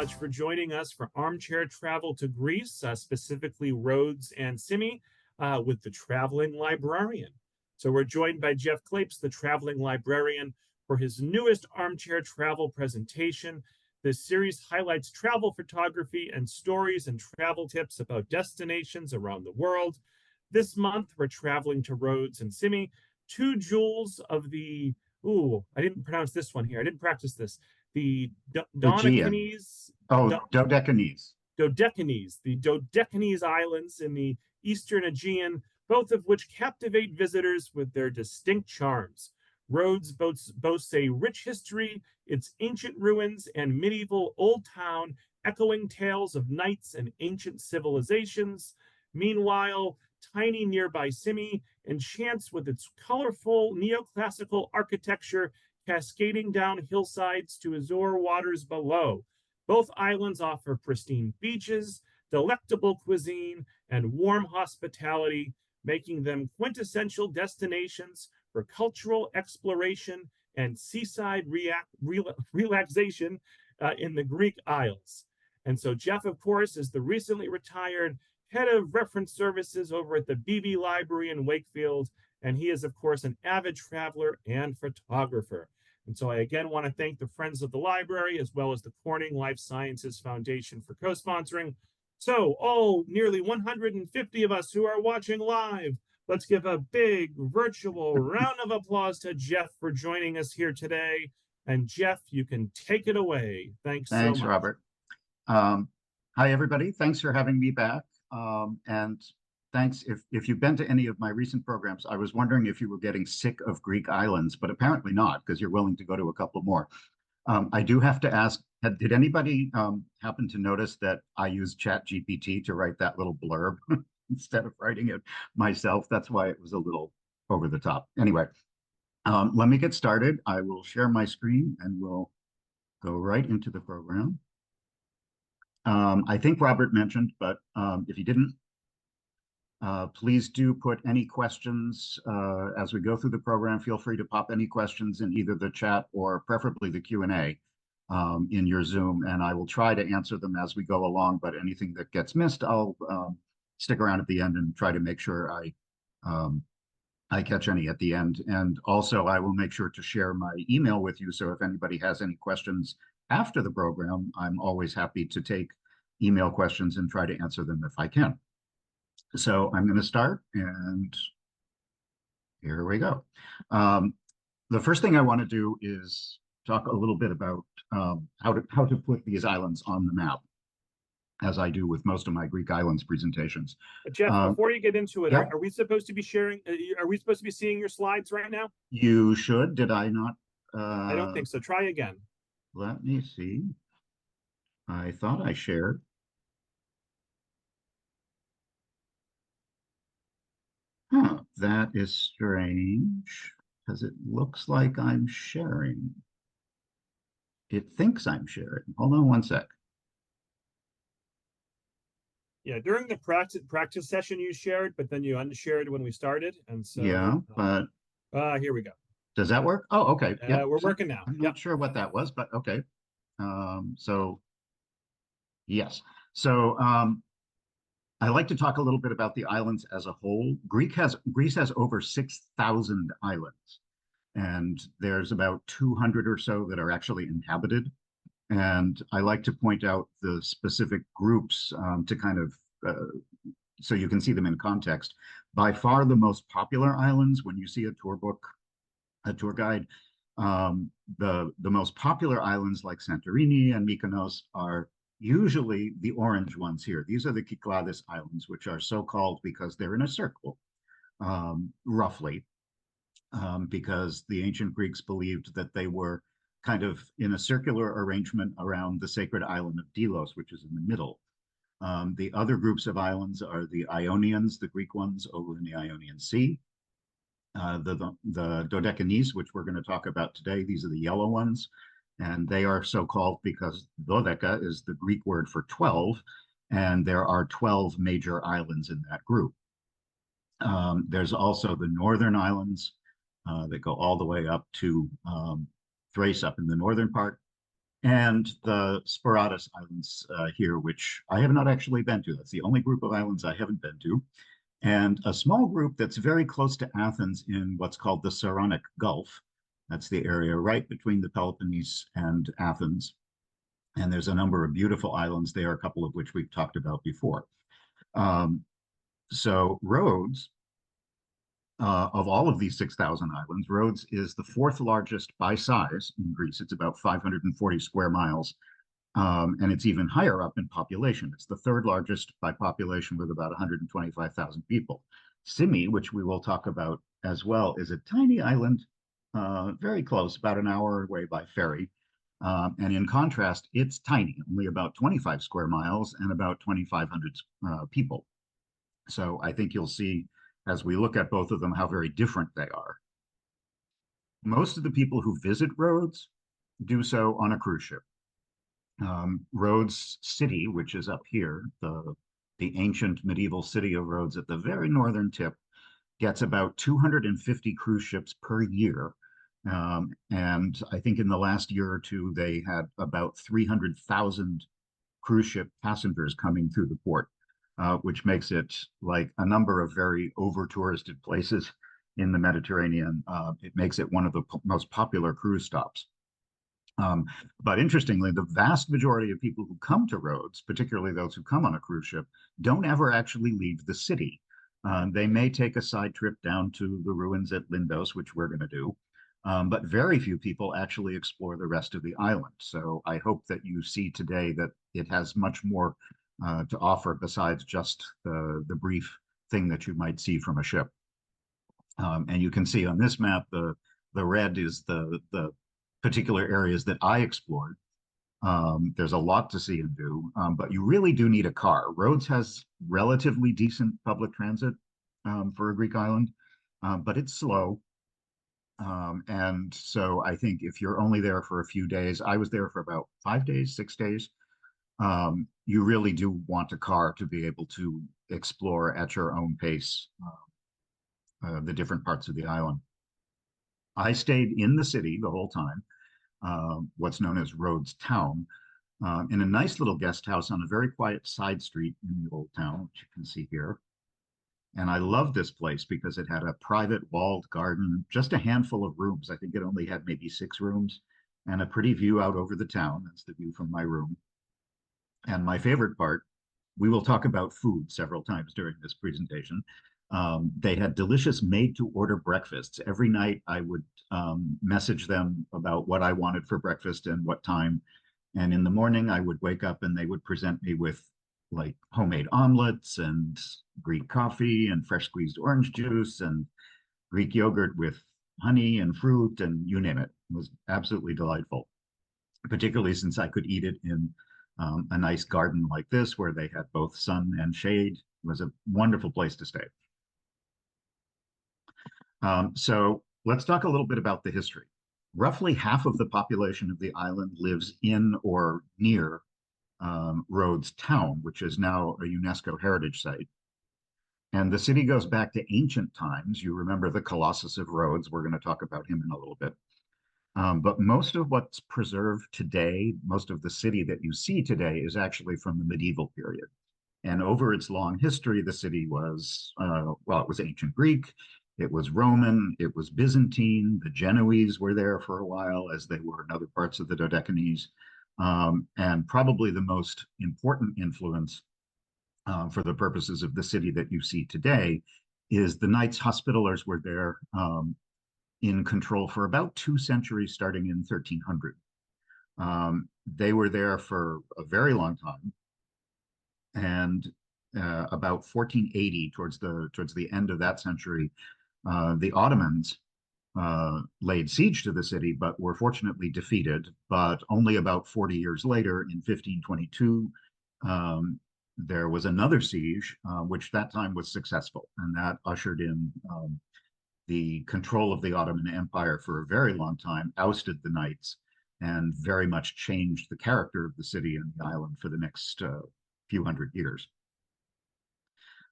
much for joining us for Armchair Travel to Greece, specifically Rhodes and Symi, with the Traveling Librarian. So we're joined by Jeff Clapes, the Traveling Librarian, for his newest Armchair Travel presentation. This series highlights travel photography and stories and travel tips about destinations around the world. This month, we're traveling to Rhodes and Symi, two jewels of the, I didn't pronounce this one here. I didn't practice this. The Dodecanese. Dodecanese. Dodecanese, the Dodecanese Islands in the Eastern Aegean, both of which captivate visitors with their distinct charms. Rhodes boasts a rich history, its ancient ruins and medieval old town echoing tales of knights and ancient civilizations. Meanwhile, tiny nearby Symi enchants with its colorful neoclassical architecture cascading down hillsides to azure waters below. Both islands offer pristine beaches, delectable cuisine, and warm hospitality, making them quintessential destinations for cultural exploration and seaside relaxation in the Greek Isles. And so Jeff, of course, is the recently retired head of reference services over at the BB Library in Wakefield, and he is, of course, an avid traveler and photographer. And so I again want to thank the Friends of the Library as well as the Corning Life Sciences Foundation for co-sponsoring. So, nearly 150 of us who are watching live, let's give a big virtual round of applause to Jeff for joining us here today. And Jeff, you can take it away. Thanks so much. Thanks, Robert. Hi, everybody. Thanks for having me back. And thanks if you've been to any of my recent programs. I was wondering if you were getting sick of Greek islands, but apparently not, because you're willing to go to a couple more. I do have to ask, did anybody happen to notice that I used ChatGPT to write that little blurb instead of writing it myself? That's why it was a little over the top. Anyway, let me get started. I will share my screen and we'll go right into the program. I think Robert mentioned, but if he didn't, please do put any questions as we go through the program. Feel free to pop any questions in either the chat or preferably the Q&A in your Zoom, and I will try to answer them as we go along, but anything that gets missed, I'll stick around at the end and try to make sure I catch any at the end. And also, I will make sure to share my email with you, so if anybody has any questions after the program, I'm always happy to take email questions and try to answer them if I can. So I'm going to start, and here we go. The first thing I want to do is talk a little bit about how to put these islands on the map, as I do with most of my Greek islands presentations. Jeff, before you get into it, yeah. Are we supposed to be sharing? Are we supposed to be seeing your slides right now? You should. Did I not? I don't think so. Try again. Let me see. I thought I shared. Huh, that is strange, because it looks like I'm sharing. It thinks I'm sharing. Hold on one sec. Yeah, during the practice session you shared, but then you unshared when we started, and so yeah, but here we go. Does that work? Oh, okay. Yeah, we're working now. I'm not sure what that was, but okay. So yes, so I like to talk a little bit about the islands as a whole. Greece has over 6,000 islands, and there's about 200 or so that are actually inhabited. And I like to point out the specific groups to kind of, so you can see them in context. By far the most popular islands, when you see a tour book, a tour guide, the most popular islands like Santorini and Mykonos are usually the orange ones here. These are the Kyklades Islands, which are so called because they're in a circle, roughly, because the ancient Greeks believed that they were kind of in a circular arrangement around the sacred island of Delos, which is in the middle. The other groups of islands are the Ionians, the Greek ones over in the Ionian Sea. The Dodecanese, which we're going to talk about today, these are the yellow ones. And they are so called because Dodeka is the Greek word for 12, and there are 12 major islands in that group. There's also the northern islands that go all the way up to Thrace up in the northern part. and the Sporatus Islands here, which I have not actually been to. That's the only group of islands I haven't been to. And a small group that's very close to Athens in what's called the Saronic Gulf. That's the area right between the Peloponnese and Athens. And there's a number of beautiful islands there, a couple of which we've talked about before. Um, so Rhodes, of all of these 6,000 islands, Rhodes is the fourth largest by size in Greece. It's about 540 square miles, and it's even higher up in population. It's the third largest by population with about 125,000 people. Symi, which we will talk about as well, is a tiny island, very close, about an hour away by ferry. And in contrast, it's tiny, only about 25 square miles and about 2,500 people. So I think you'll see as we look at both of them how very different they are. Most of the people who visit Rhodes do so on a cruise ship. Rhodes City, which is up here, the ancient medieval city of Rhodes at the very northern tip, gets about 250 cruise ships per year. And I think in the last year or two, they had about 300,000 cruise ship passengers coming through the port, which makes it like a number of very over touristed places in the Mediterranean. It makes it one of the most popular cruise stops. But interestingly, the vast majority of people who come to Rhodes, particularly those who come on a cruise ship, don't ever actually leave the city. They may take a side trip down to the ruins at Lindos, which we're going to do, but very few people actually explore the rest of the island. So I hope that you see today that it has much more to offer besides just the brief thing that you might see from a ship. And you can see on this map, the red is the particular areas that I explored. There's a lot to see and do, but you really do need a car. Rhodes has relatively decent public transit for a Greek island, but it's slow. And so I think if you're only there for a few days, I was there for about 5 days, 6 days. You really do want a car to be able to explore at your own pace the different parts of the island. I stayed in the city the whole time, what's known as Rhodes Town, in a nice little guest house on a very quiet side street in the old town, which you can see here. And I loved this place because it had a private walled garden, just a handful of rooms. I think it only had maybe 6 rooms and a pretty view out over the town. That's the view from my room. And my favorite part, we will talk about food several times during this presentation. They had delicious made to order breakfasts. Every night I would message them about what I wanted for breakfast and what time. And in the morning I would wake up and they would present me with like homemade omelets and Greek coffee and fresh squeezed orange juice and Greek yogurt with honey and fruit and you name it. It was absolutely delightful, particularly since I could eat it in a nice garden like this where they had both sun and shade. It was a wonderful place to stay. So let's talk a little bit about the history. Roughly half of the population of the island lives in or near Rhodes Town, which is now a UNESCO heritage site. And the city goes back to ancient times. You remember the Colossus of Rhodes. We're going to talk about him in a little bit. But most of what's preserved today, most of the city that you see today is actually from the medieval period. And over its long history, the city was, well, it was ancient Greek, it was Roman, it was Byzantine. The Genoese were there for a while, as they were in other parts of the Dodecanese. And probably the most important influence for the purposes of the city that you see today is the Knights Hospitallers were there in control for about 2 centuries, starting in 1300. They were there for a very long time, and about 1480, towards the end of that century, the Ottomans laid siege to the city, but were fortunately defeated. But only about 40 years later, in 1522, there was another siege, which that time was successful, and that ushered in the control of the Ottoman Empire for a very long time, ousted the knights, and very much changed the character of the city and the island for the next few hundred years.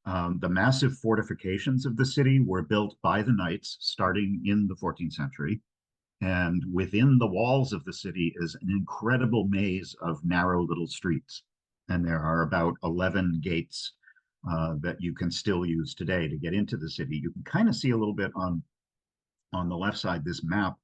The massive fortifications of the city were built by the knights starting in the 14th century. And within the walls of the city is an incredible maze of narrow little streets. And there are about 11 gates that you can still use today to get into the city. You can kind of see a little bit on the left side this map,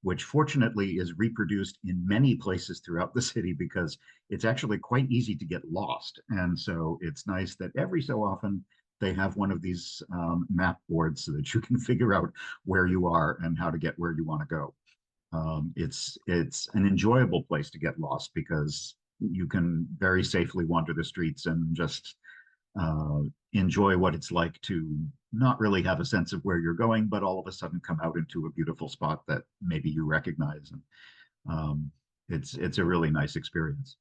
which fortunately is reproduced in many places throughout the city because it's actually quite easy to get lost. And so it's nice that every so often they have one of these map boards so that you can figure out where you are and how to get where you want to go. It's an enjoyable place to get lost because you can very safely wander the streets and just uh, enjoy what it's like to not really have a sense of where you're going, but all of a sudden come out into a beautiful spot that maybe you recognize. And it's a really nice experience.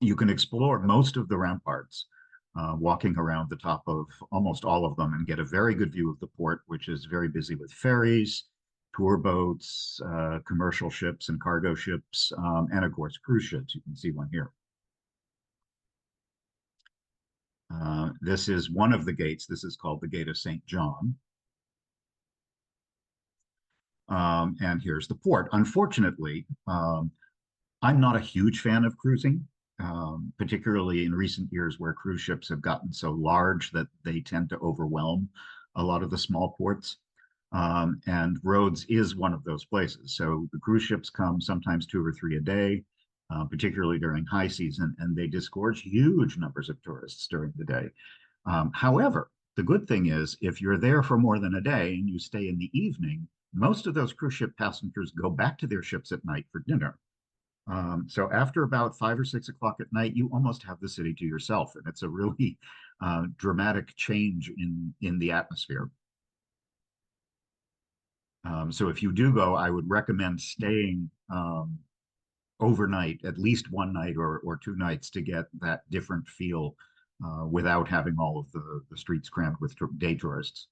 You can explore most of the ramparts, walking around the top of almost all of them and get a very good view of the port, which is very busy with ferries, tour boats, commercial ships and cargo ships, and of course, cruise ships. You can see one here. This is one of the gates. This is called the Gate of St. John. And here's the port. Unfortunately, I'm not a huge fan of cruising, particularly in recent years where cruise ships have gotten so large that they tend to overwhelm a lot of the small ports. And Rhodes is one of those places. So the cruise ships come sometimes 2 or 3 a day, particularly during high season, and they disgorge huge numbers of tourists during the day. However, the good thing is if you're there for more than a day and you stay in the evening, most of those cruise ship passengers go back to their ships at night for dinner. So after about 5 or 6 o'clock at night, you almost have the city to yourself, and it's a really dramatic change in the atmosphere. So if you do go, I would recommend staying overnight, at least one night or 2 nights to get that different feel without having all of the streets crammed with day tourists.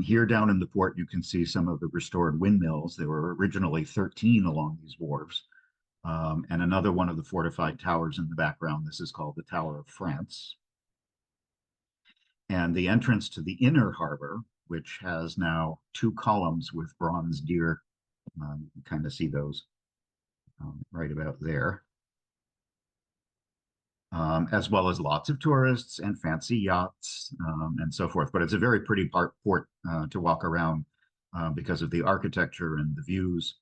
Here down in the port, you can see some of the restored windmills. There were originally 13 along these wharves. And another one of the fortified towers in the background. This is called the Tower of France. And the entrance to the inner harbor, which has now 2 columns with bronze deer. You kind of see those right about there. As well as lots of tourists and fancy yachts and so forth. But it's a very pretty port to walk around because of the architecture and the views.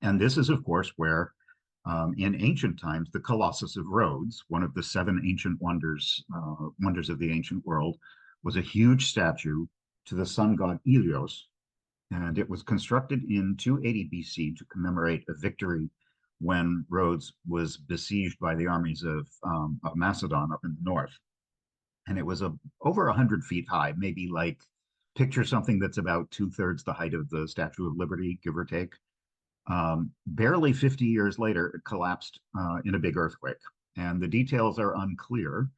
And this is, of course, where in ancient times, the Colossus of Rhodes, one of the 7 ancient wonders of the ancient world, was a huge statue to the sun god Helios. And it was constructed in 280 BC to commemorate a victory when Rhodes was besieged by the armies of Macedon up in the north. And it was over 100 feet high, maybe like picture something that's about 2/3 the height of the Statue of Liberty, give or take. Barely 50 years later, it collapsed in a big earthquake. And the details are unclear,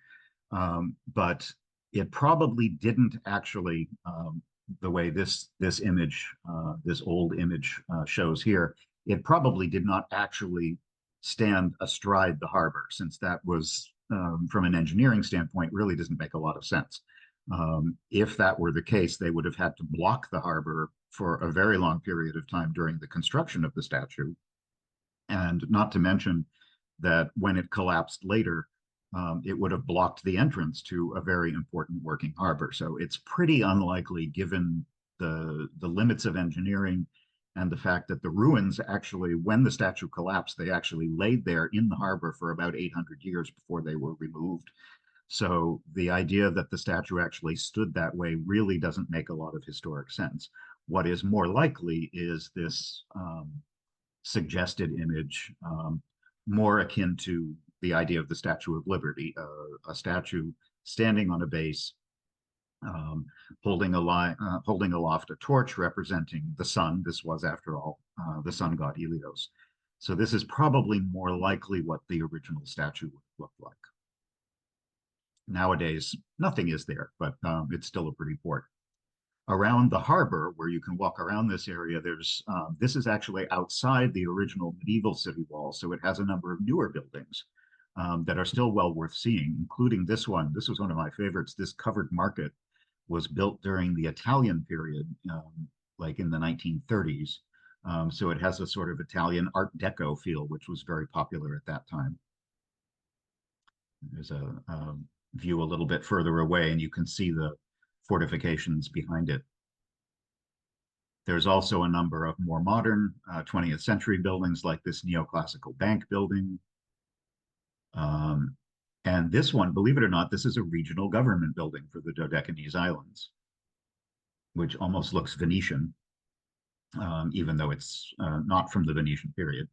but it probably didn't actually, the way this image, this old image shows here, it probably did not actually stand astride the harbor, since that was, from an engineering standpoint, really doesn't make a lot of sense. If that were the case, they would have had to block the harbor for a very long period of time during the construction of the statue. And not to mention that when it collapsed later, it would have blocked the entrance to a very important working harbor. So it's pretty unlikely, given the limits of engineering and the fact that the ruins actually, when the statue collapsed, they actually laid there in the harbor for about 800 years before they were removed. So the idea that the statue actually stood that way really doesn't make a lot of historic sense. What is more likely is this suggested image, more akin to the idea of the Statue of Liberty, a statue standing on a base, holding aloft a torch representing the sun. This was, after all, the sun god Helios. So this is probably more likely what the original statue would look like. Nowadays, nothing is there, but it's still a pretty port. Around the harbor, where you can walk around this area, this is actually outside the original medieval city wall, so it has a number of newer buildings that are still well worth seeing, including this one. This was one of my favorites. This covered market was built during the Italian period, like in the 1930s. So it has a sort of Italian Art Deco feel, which was very popular at that time. There's a view a little bit further away, and you can see the fortifications behind it. There's also a number of more modern 20th century buildings like this neoclassical bank building. And this one, believe it or not, this is a regional government building for the Dodecanese Islands, which almost looks Venetian, even though it's not from the Venetian period.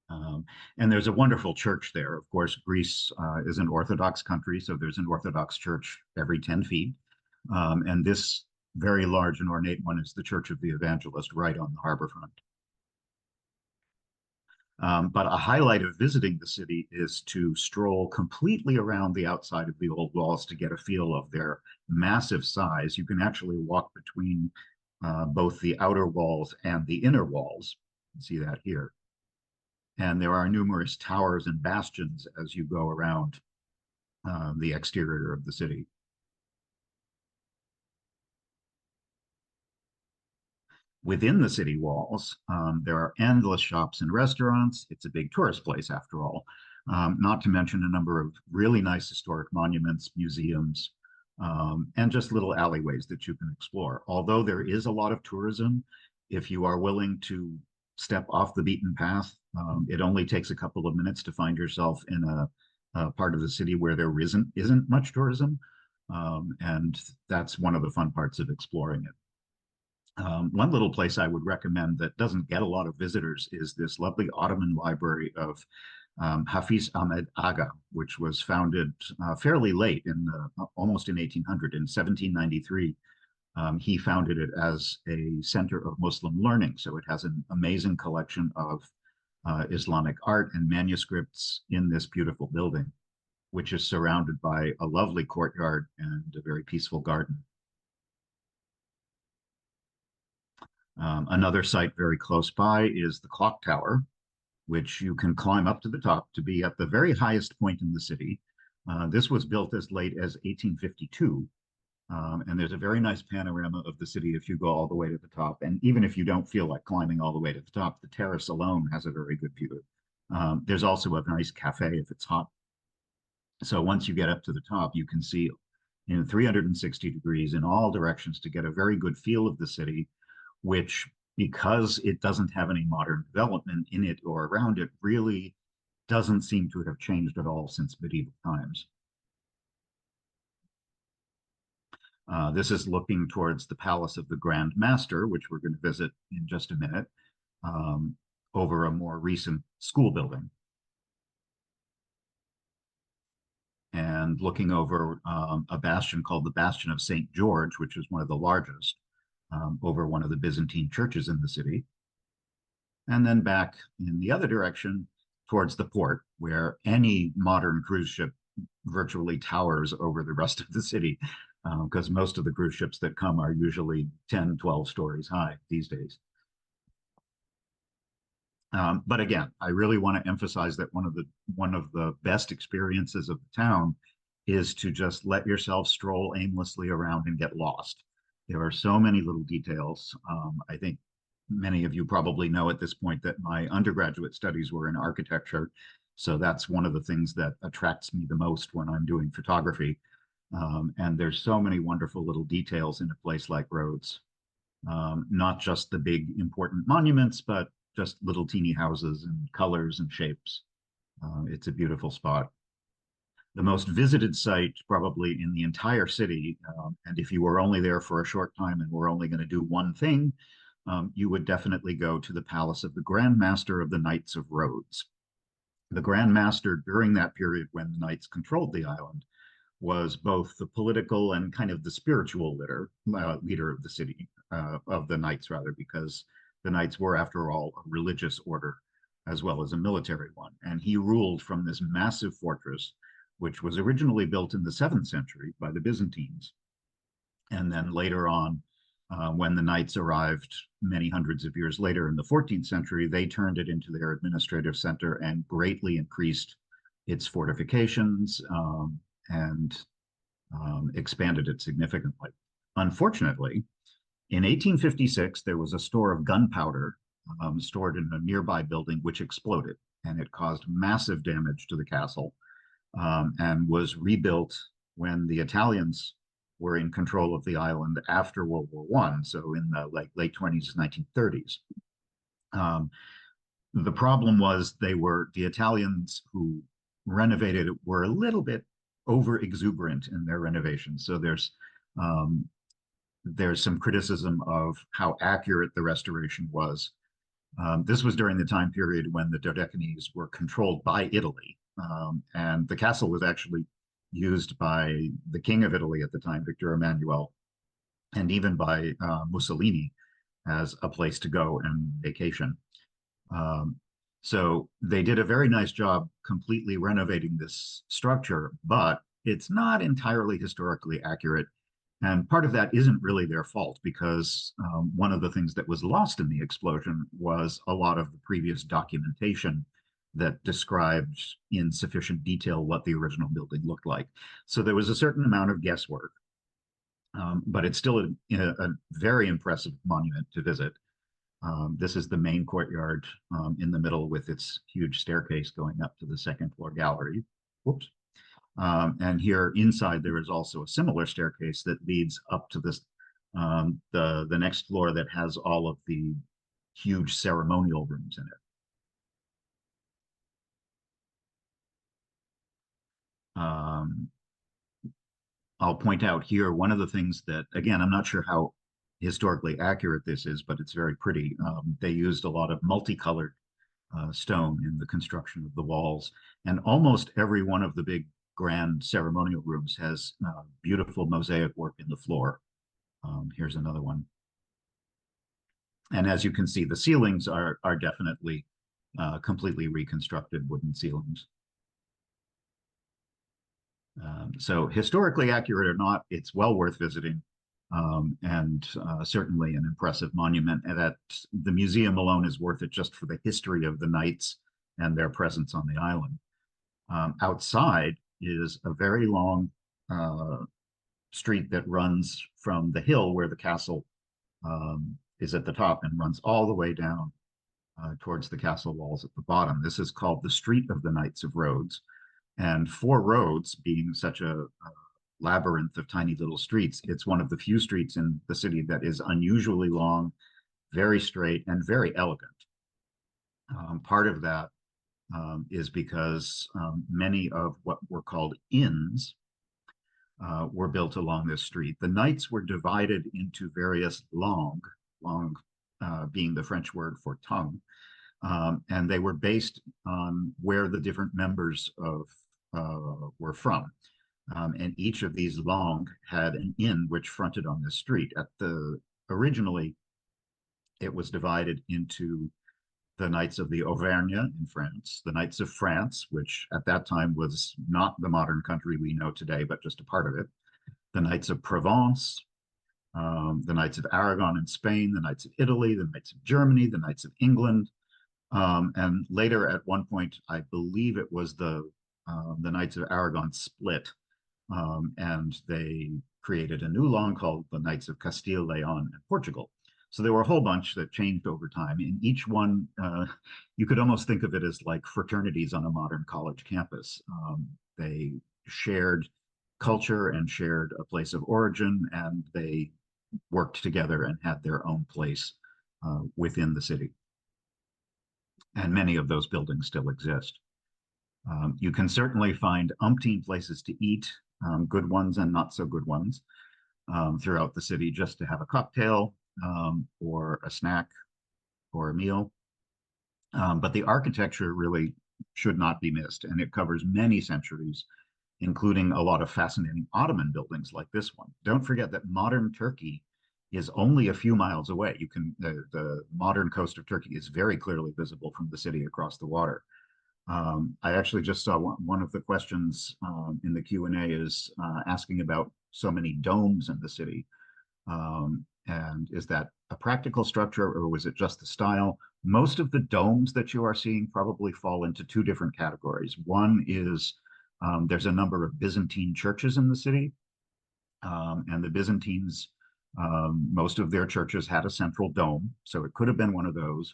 And there's a wonderful church there. Of course, Greece is an Orthodox country, so there's an Orthodox church every 10 feet. And this very large and ornate one is the Church of the Evangelist right on the harbor front. But a highlight of visiting the city is to stroll completely around the outside of the old walls to get a feel of their massive size. You can actually walk between both the outer walls and the inner walls. You can see that here. And there are numerous towers and bastions as you go around the exterior of the city. Within the city walls, there are endless shops and restaurants. It's a big tourist place, after all, not to mention a number of really nice historic monuments, museums, and just little alleyways that you can explore. Although there is a lot of tourism, if you are willing to step off the beaten path, it only takes a couple of minutes to find yourself in a part of the city where there isn't much tourism. And that's one of the fun parts of exploring it. One little place I would recommend that doesn't get a lot of visitors is this lovely Ottoman library of Hafiz Ahmed Aga, which was founded fairly late, almost in 1800, in 1793. He founded it as a center of Muslim learning. So it has an amazing collection of Islamic art and manuscripts in this beautiful building, which is surrounded by a lovely courtyard and a very peaceful garden. Another site very close by is the clock tower, which you can climb up to the top to be at the very highest point in the city. This was built as late as 1852. And there's a very nice panorama of the city if you go all the way to the top. And even if you don't feel like climbing all the way to the top, the terrace alone has a very good view. There's also a nice cafe if it's hot. So once you get up to the top, you can see in 360 degrees in all directions to get a very good feel of the city, which, because it doesn't have any modern development in it or around it, really doesn't seem to have changed at all since medieval times. This is looking towards the Palace of the Grand Master, which we're going to visit in just a minute, over a more recent school building. And looking over a bastion called the Bastion of St. George, which is one of the largest, over one of the Byzantine churches in the city. And then back in the other direction towards the port, where any modern cruise ship virtually towers over the rest of the city, because most of the cruise ships that come are usually 10, 12 stories high these days. But again, I really want to emphasize that one of the best experiences of the town is to just let yourself stroll aimlessly around and get lost. There are so many little details. I think many of you probably know at this point that my undergraduate studies were in architecture. So that's one of the things that attracts me the most when I'm doing photography. And there's so many wonderful little details in a place like Rhodes. Not just the big important monuments, but just little teeny houses and colors and shapes. It's a beautiful spot. The most visited site probably in the entire city, and if you were only there for a short time and were only going to do one thing, you would definitely go to the Palace of the Grand Master of the Knights of Rhodes. The Grand Master, during that period when the Knights controlled the island, was both the political and kind of the spiritual leader of the city, of the Knights rather, because the Knights were, after all, a religious order as well as a military one. And he ruled from this massive fortress, which was originally built in the 7th century by the Byzantines. And then later on, when the Knights arrived many hundreds of years later in the 14th century, they turned it into their administrative center and greatly increased its fortifications and expanded it significantly. Unfortunately, in 1856, there was a store of gunpowder stored in a nearby building, which exploded, and it caused massive damage to the castle, and was rebuilt when the Italians were in control of the island after World War I, so in the late 20s, 1930s. The problem was the Italians who renovated it were a little bit over exuberant in their renovations. So there's some criticism of how accurate the restoration was. This was during the time period when the Dodecanese were controlled by Italy, and the castle was actually used by the King of Italy at the time, Victor Emmanuel, and even by Mussolini as a place to go and vacation. Um, so they did a very nice job completely renovating this structure, but it's not entirely historically accurate. And part of that isn't really their fault because one of the things that was lost in the explosion was a lot of the previous documentation that described in sufficient detail what the original building looked like. So there was a certain amount of guesswork, but it's still a very impressive monument to visit. This is the main courtyard in the middle with its huge staircase going up to the second floor gallery. Whoops. And here inside, there is also a similar staircase that leads up to this the next floor that has all of the huge ceremonial rooms in it. I'll point out here one of the things that, again, I'm not sure how historically accurate this is, but it's very pretty. They used a lot of multicolored stone in the construction of the walls, and almost every one of the big grand ceremonial rooms has beautiful mosaic work in the floor. Here's another one. And as you can see, the ceilings are definitely completely reconstructed wooden ceilings. So historically accurate or not, it's well worth visiting, and certainly an impressive monument. And that the museum alone is worth it just for the history of the knights and their presence on the island. Outside is a very long street that runs from the hill where the castle is at the top and runs all the way down towards the castle walls at the bottom. This is called the Street of the Knights of Rhodes. And for Rhodes, being such a labyrinth of tiny little streets, it's one of the few streets in the city that is unusually long, very straight, and very elegant. Part of that is because many of what were called inns were built along this street. The knights were divided into various langues, langue being the French word for tongue, and they were based on where the different members of were from. And each of these langues had an inn which fronted on this street. Originally, it was divided into the Knights of the Auvergne in France, the Knights of France, which at that time was not the modern country we know today, but just a part of it, the Knights of Provence, the Knights of Aragon in Spain, the Knights of Italy, the Knights of Germany, the Knights of England, and later at one point, I believe it was the Knights of Aragon split, and they created a new law called the Knights of Castile, Leon, and Portugal. So there were a whole bunch that changed over time. In each one, you could almost think of it as like fraternities on a modern college campus. They shared culture and shared a place of origin, and they worked together and had their own place within the city. And many of those buildings still exist. You can certainly find umpteen places to eat, good ones and not so good ones, throughout the city just to have a cocktail or a snack or a meal. But the architecture really should not be missed, and it covers many centuries, including a lot of fascinating Ottoman buildings like this one. Don't forget that modern Turkey is only a few miles away. The modern coast of Turkey is very clearly visible from the city across the water. I actually just saw one of the questions in the Q&A is asking about so many domes in the city. And is that a practical structure or was it just the style? Most of the domes that you are seeing probably fall into two different categories. One is there's a number of Byzantine churches in the city, and the Byzantines, most of their churches had a central dome, so it could have been one of those.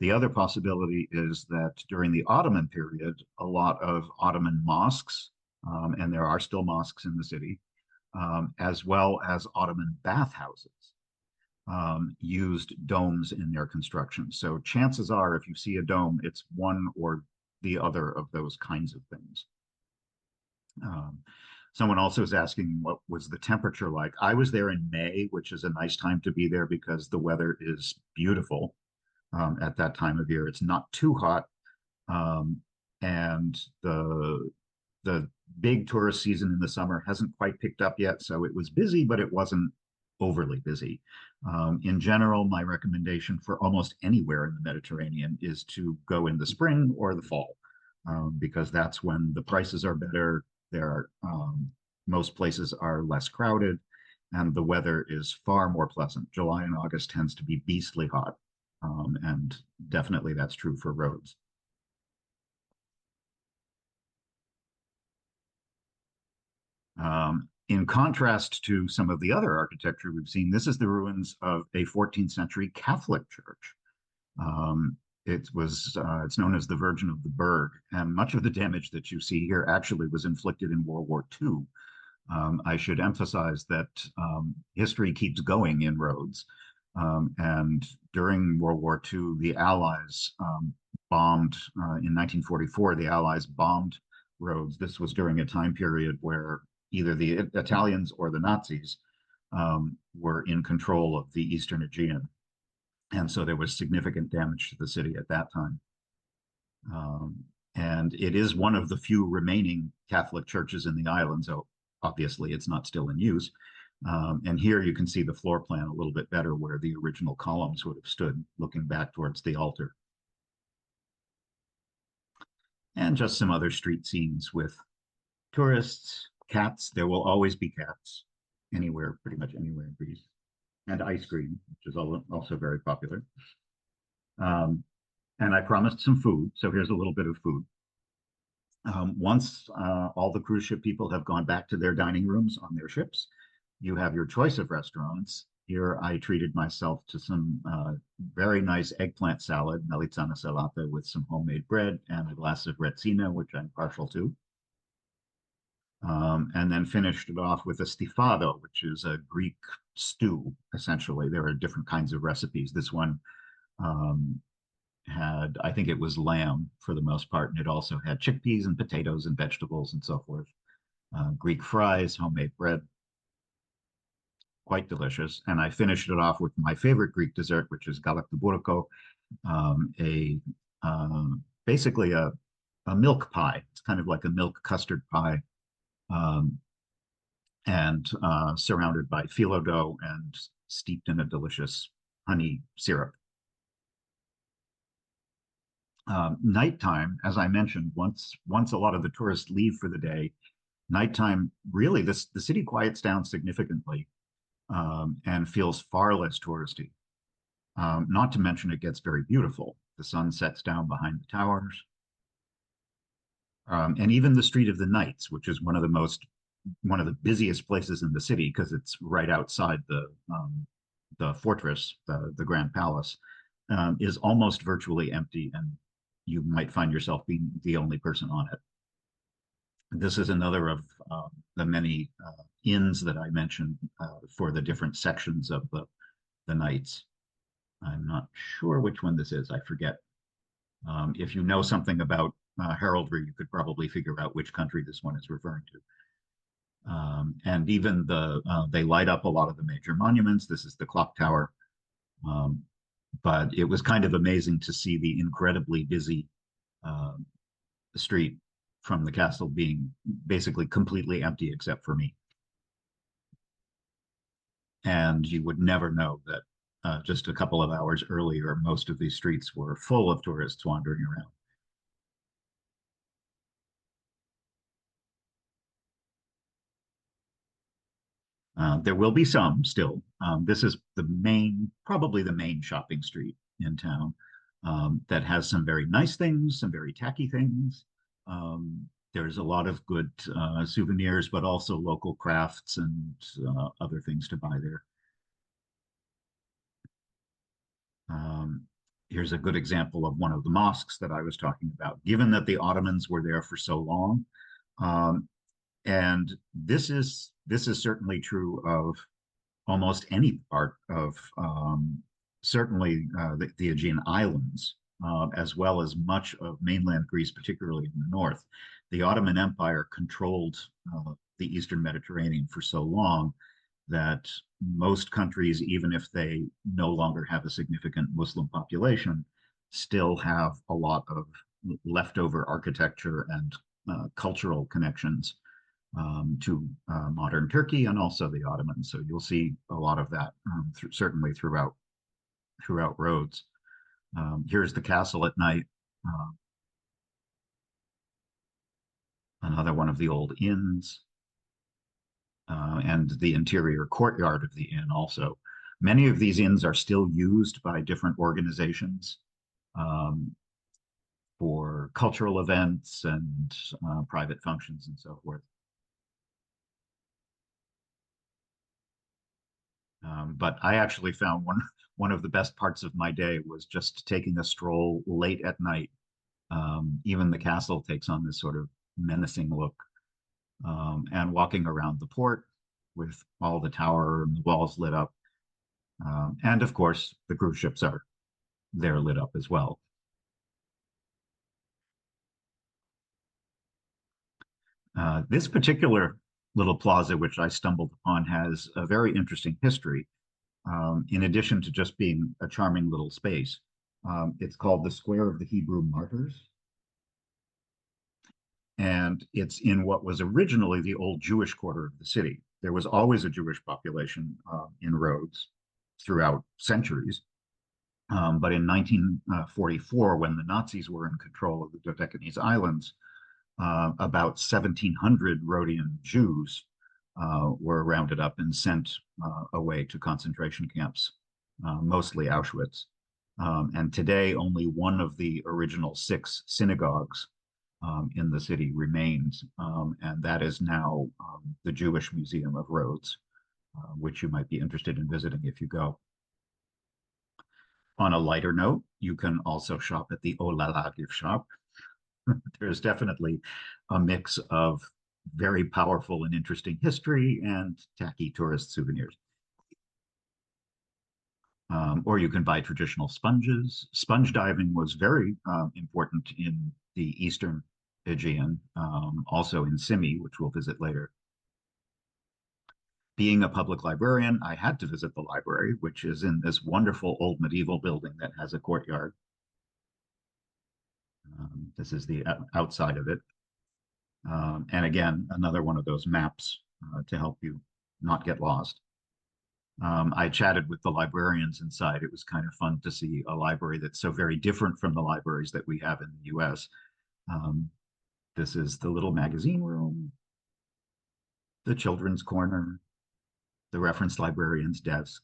The other possibility is that during the Ottoman period, a lot of Ottoman mosques, and there are still mosques in the city, as well as Ottoman bathhouses, used domes in their construction. So chances are, if you see a dome, it's one or the other of those kinds of things. Um, Someone also is asking what was the temperature like. I was there in May, which is a nice time to be there because the weather is beautiful at that time of year. It's not too hot, um, and the big tourist season in the summer hasn't quite picked up yet. So it was busy, but it wasn't overly busy. In general, my recommendation for almost anywhere in the Mediterranean is to go in the spring or the fall, because that's when the prices are better. There are most places are less crowded, and the weather is far more pleasant. July and August tends to be beastly hot, and definitely that's true for Rhodes. In contrast to some of the other architecture we've seen, this is the ruins of a 14th century Catholic church. It's known as the Virgin of the Burg, and much of the damage that you see here actually was inflicted in World War II. I should emphasize that history keeps going in Rhodes, and during World War II, the Allies bombed in 1944. The Allies bombed Rhodes. This was during a time period where either the Italians or the Nazis were in control of the Eastern Aegean. And so there was significant damage to the city at that time. And it is one of the few remaining Catholic churches in the island, so obviously it's not still in use. And here you can see the floor plan a little bit better where the original columns would have stood looking back towards the altar. And just some other street scenes with tourists, cats. There will always be cats anywhere, pretty much anywhere in Greece, and ice cream, which is also very popular. And I promised some food, so here's a little bit of food. Once all the cruise ship people have gone back to their dining rooms on their ships, you have your choice of restaurants. Here I treated myself to some very nice eggplant salad, melitsana salata, with some homemade bread and a glass of retsina, which I'm partial to. And then finished it off with a stifado, which is a Greek stew, essentially. There are different kinds of recipes. This one had, I think it was lamb for the most part, and it also had chickpeas and potatoes and vegetables and so forth. Greek fries, homemade bread, quite delicious. And I finished it off with my favorite Greek dessert, which is galaktoboureko, a basically a milk pie. It's kind of like a milk custard pie, and surrounded by phyllo dough and steeped in a delicious honey syrup. Nighttime, as I mentioned, once a lot of the tourists leave for the day, nighttime really the city quiets down significantly, and feels far less touristy. Not to mention it gets very beautiful. The sun sets down behind the towers, and even the Street of the Knights, which is one of the busiest places in the city because it's right outside the fortress, the Grand Palace, is almost virtually empty, and you might find yourself being the only person on it. This is another of the many inns that I mentioned for the different sections of the Knights. I'm not sure which one this is. I forget. If you know something about heraldry, you could probably figure out which country this one is referring to. And even they light up a lot of the major monuments. This is the clock tower. But it was kind of amazing to see the incredibly busy street from the castle being basically completely empty except for me. And you would never know that just a couple of hours earlier, most of these streets were full of tourists wandering around. There will be some still. This is probably the main shopping street in town, that has some very nice things, some very tacky things. There's a lot of good souvenirs, but also local crafts and other things to buy there. Here's a good example of one of the mosques that I was talking about. Given that the Ottomans were there for so long, um, and this is certainly true of almost any part of certainly the Aegean Islands, as well as much of mainland Greece, particularly in the north. The Ottoman Empire controlled the Eastern Mediterranean for so long that most countries, even if they no longer have a significant Muslim population, still have a lot of leftover architecture and cultural connections to modern Turkey and also the Ottomans. So you'll see a lot of that certainly throughout Rhodes. Here's the castle at night. Uh, Another one of the old inns, and the interior courtyard of the inn also. Many of these inns are still used by different organizations um, for cultural events and private functions and so forth. But I actually found one of the best parts of my day was just taking a stroll late at night. Even the castle takes on this sort of menacing look, and walking around the port with all the tower and the walls lit up. And of course, the cruise ships are they're lit up as well. This particular little plaza, which I stumbled upon, has a very interesting history. In addition to just being a charming little space, it's called the Square of the Hebrew Martyrs. And it's in what was originally the old Jewish quarter of the city. There was always a Jewish population in Rhodes throughout centuries. But in 1944, when the Nazis were in control of the Dodecanese Islands, about 1,700 Rhodian Jews were rounded up and sent away to concentration camps, mostly Auschwitz. And today, only one of the original 6 synagogues in the city remains, and that is now the Jewish Museum of Rhodes, which you might be interested in visiting if you go. On a lighter note, you can also shop at the Olala gift shop. There's definitely a mix of very powerful and interesting history and tacky tourist souvenirs. Or you can buy traditional sponges. Sponge diving was very important in the Eastern Aegean, also in Symi, which we'll visit later. Being a public librarian, I had to visit the library, which is in this wonderful old medieval building that has a courtyard. This is the outside of it. And again, another one of those maps to help you not get lost. I chatted with the librarians inside. It was kind of fun to see a library that's so very different from the libraries that we have in the US. This is the little magazine room, the children's corner, the reference librarian's desk.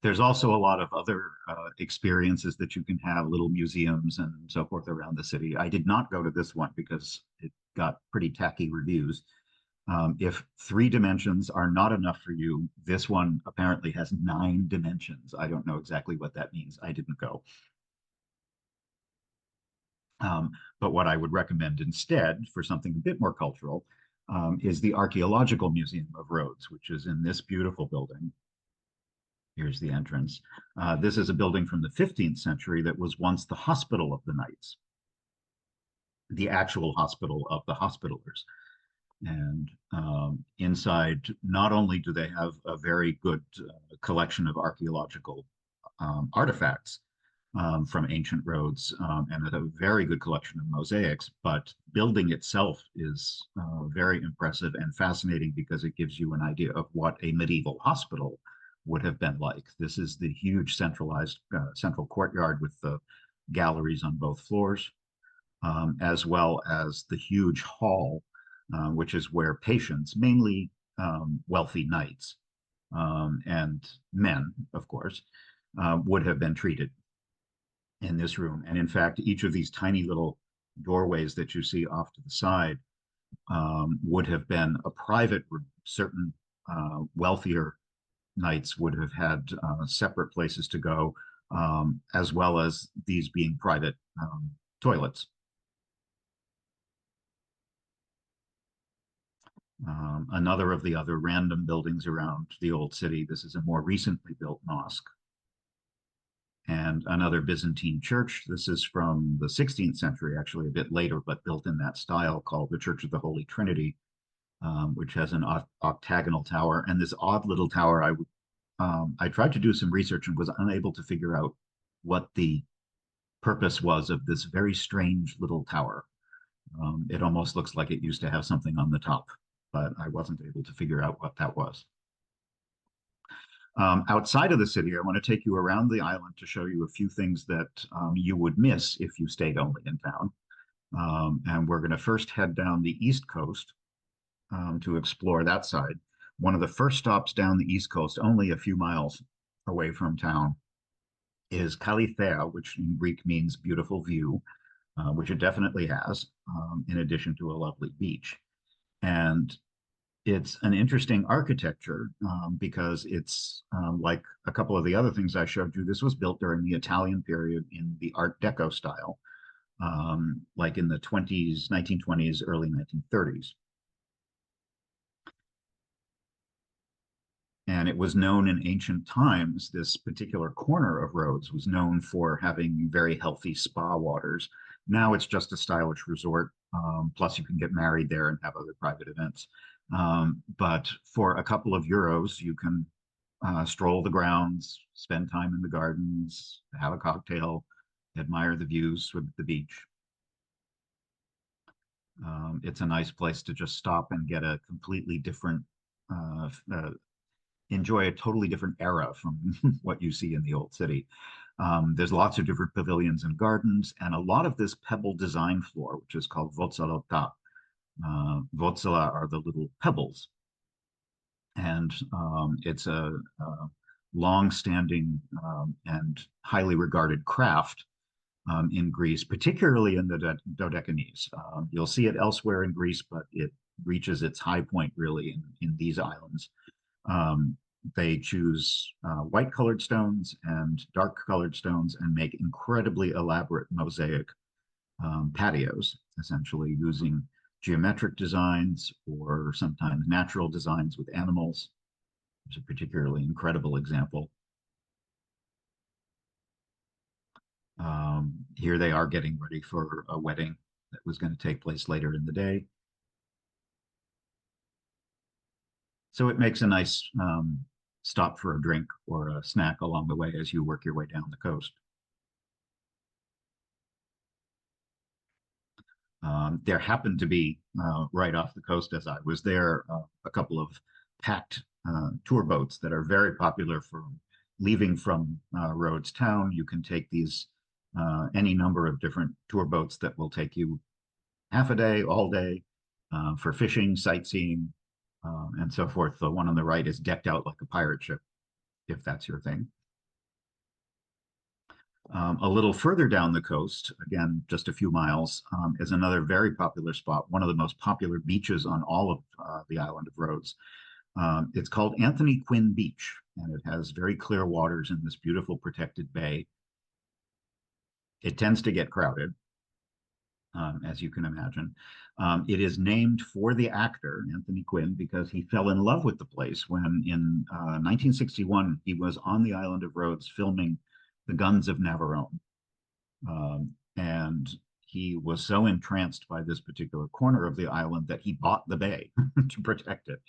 There's also a lot of other experiences that you can have, little museums and so forth around the city. I did not go to this one because it got pretty tacky reviews. If 3 dimensions are not enough for you, this one apparently has 9 dimensions. I don't know exactly what that means. I didn't go. But what I would recommend instead for something a bit more cultural is the Archaeological Museum of Rhodes, which is in this beautiful building. Here's the entrance. This is a building from the 15th century that was once the Hospital of the Knights, the actual hospital of the Hospitallers. And inside, not only do they have a very good collection of archaeological artifacts from ancient Rhodes and a very good collection of mosaics, but building itself is very impressive and fascinating because it gives you an idea of what a medieval hospital would have been like. This is the huge centralized central courtyard with the galleries on both floors, as well as the huge hall, which is where patients, mainly wealthy knights and men, of course, would have been treated in this room. And in fact, each of these tiny little doorways that you see off to the side would have been a private room. Certain wealthier nights would have had separate places to go, as well as these being private toilets. Another of the other random buildings around the old city. This is a more recently built mosque. And another Byzantine church. This is from the 16th century, actually a bit later, but built in that style, called the Church of the Holy Trinity, which has an octagonal tower. And this odd little tower, I tried to do some research and was unable to figure out what the purpose was of this very strange little tower. It almost looks like it used to have something on the top, but I wasn't able to figure out what that was. Outside of the city, I want to take you around the island to show you a few things that you would miss if you stayed only in town. And we're going to first head down the East Coast to explore that side. One of the first stops down the East Coast, only a few miles away from town, is Kallithea, which in Greek means beautiful view, which it definitely has, in addition to a lovely beach. And it's an interesting architecture because it's like a couple of the other things I showed you. This was built during the Italian period in the Art Deco style, like in the 1920s, early 1930s. And it was known in ancient times, this particular corner of Rhodes was known for having very healthy spa waters. Now it's just a stylish resort. Plus, you can get married there and have other private events. But for a couple of euros, you can stroll the grounds, spend time in the gardens, have a cocktail, admire the views with the beach. It's a nice place to just stop and get a completely different enjoy a totally different era from what you see in the old city. There's lots of different pavilions and gardens, and a lot of this pebble design floor, which is called Votsalota. Votsala are the little pebbles. And it's a long-standing and highly regarded craft in Greece, particularly in the Dodecanese. You'll see it elsewhere in Greece, but it reaches its high point really in these islands. They choose white colored stones and dark colored stones and make incredibly elaborate mosaic patios, essentially using geometric designs or sometimes natural designs with animals. There's a particularly incredible example. Here they are getting ready for a wedding that was going to take place later in the day. So it makes a nice stop for a drink or a snack along the way as you work your way down the coast. There happened to be, right off the coast as I was there, a couple of packed tour boats that are very popular for leaving from Rhodes town. You can take these, any number of different tour boats that will take you half a day, all day, for fishing, sightseeing, and so forth. The one on the right is decked out like a pirate ship, if that's your thing. A little further down the coast, again, just a few miles, is another very popular spot, one of the most popular beaches on all of the island of Rhodes. It's called Anthony Quinn Beach, and it has very clear waters in this beautiful protected bay. It tends to get crowded, as you can imagine. It is named for the actor, Anthony Quinn, because he fell in love with the place when in 1961 he was on the island of Rhodes filming The Guns of Navarone. And he was so entranced by this particular corner of the island that he bought the bay to protect it.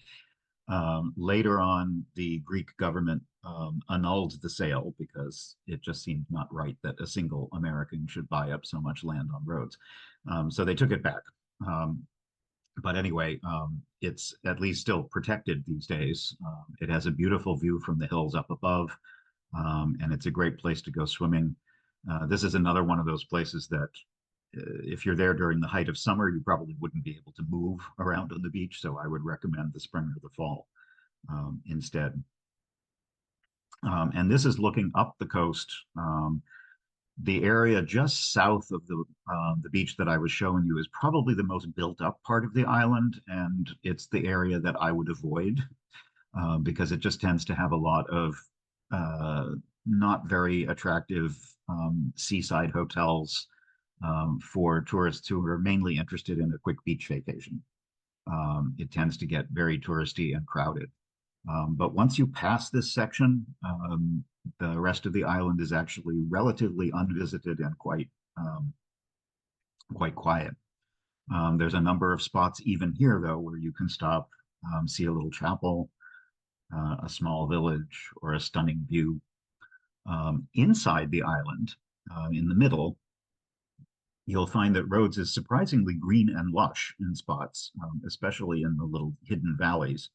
Later on, the Greek government annulled the sale because it just seemed not right that a single American should buy up so much land on Rhodes. So they took it back. But anyway, it's at least still protected these days. It has a beautiful view from the hills up above, and it's a great place to go swimming. This is another one of those places that if you're there during the height of summer, you probably wouldn't be able to move around on the beach. So I would recommend the spring or the fall instead. And this is looking up the coast. The area just south of the beach that I was showing you is probably the most built up part of the island, and it's the area that I would avoid. because it just tends to have a lot of uh, not very attractive seaside hotels for tourists who are mainly interested in a quick beach vacation. It tends to get very touristy and crowded. But once you pass this section, the rest of the island is actually relatively unvisited and quite quiet. There's a number of spots even here, though, where you can stop, see a little chapel, a small village, or a stunning view. Inside the island, in the middle, you'll find that Rhodes is surprisingly green and lush in spots, especially in the little hidden valleys.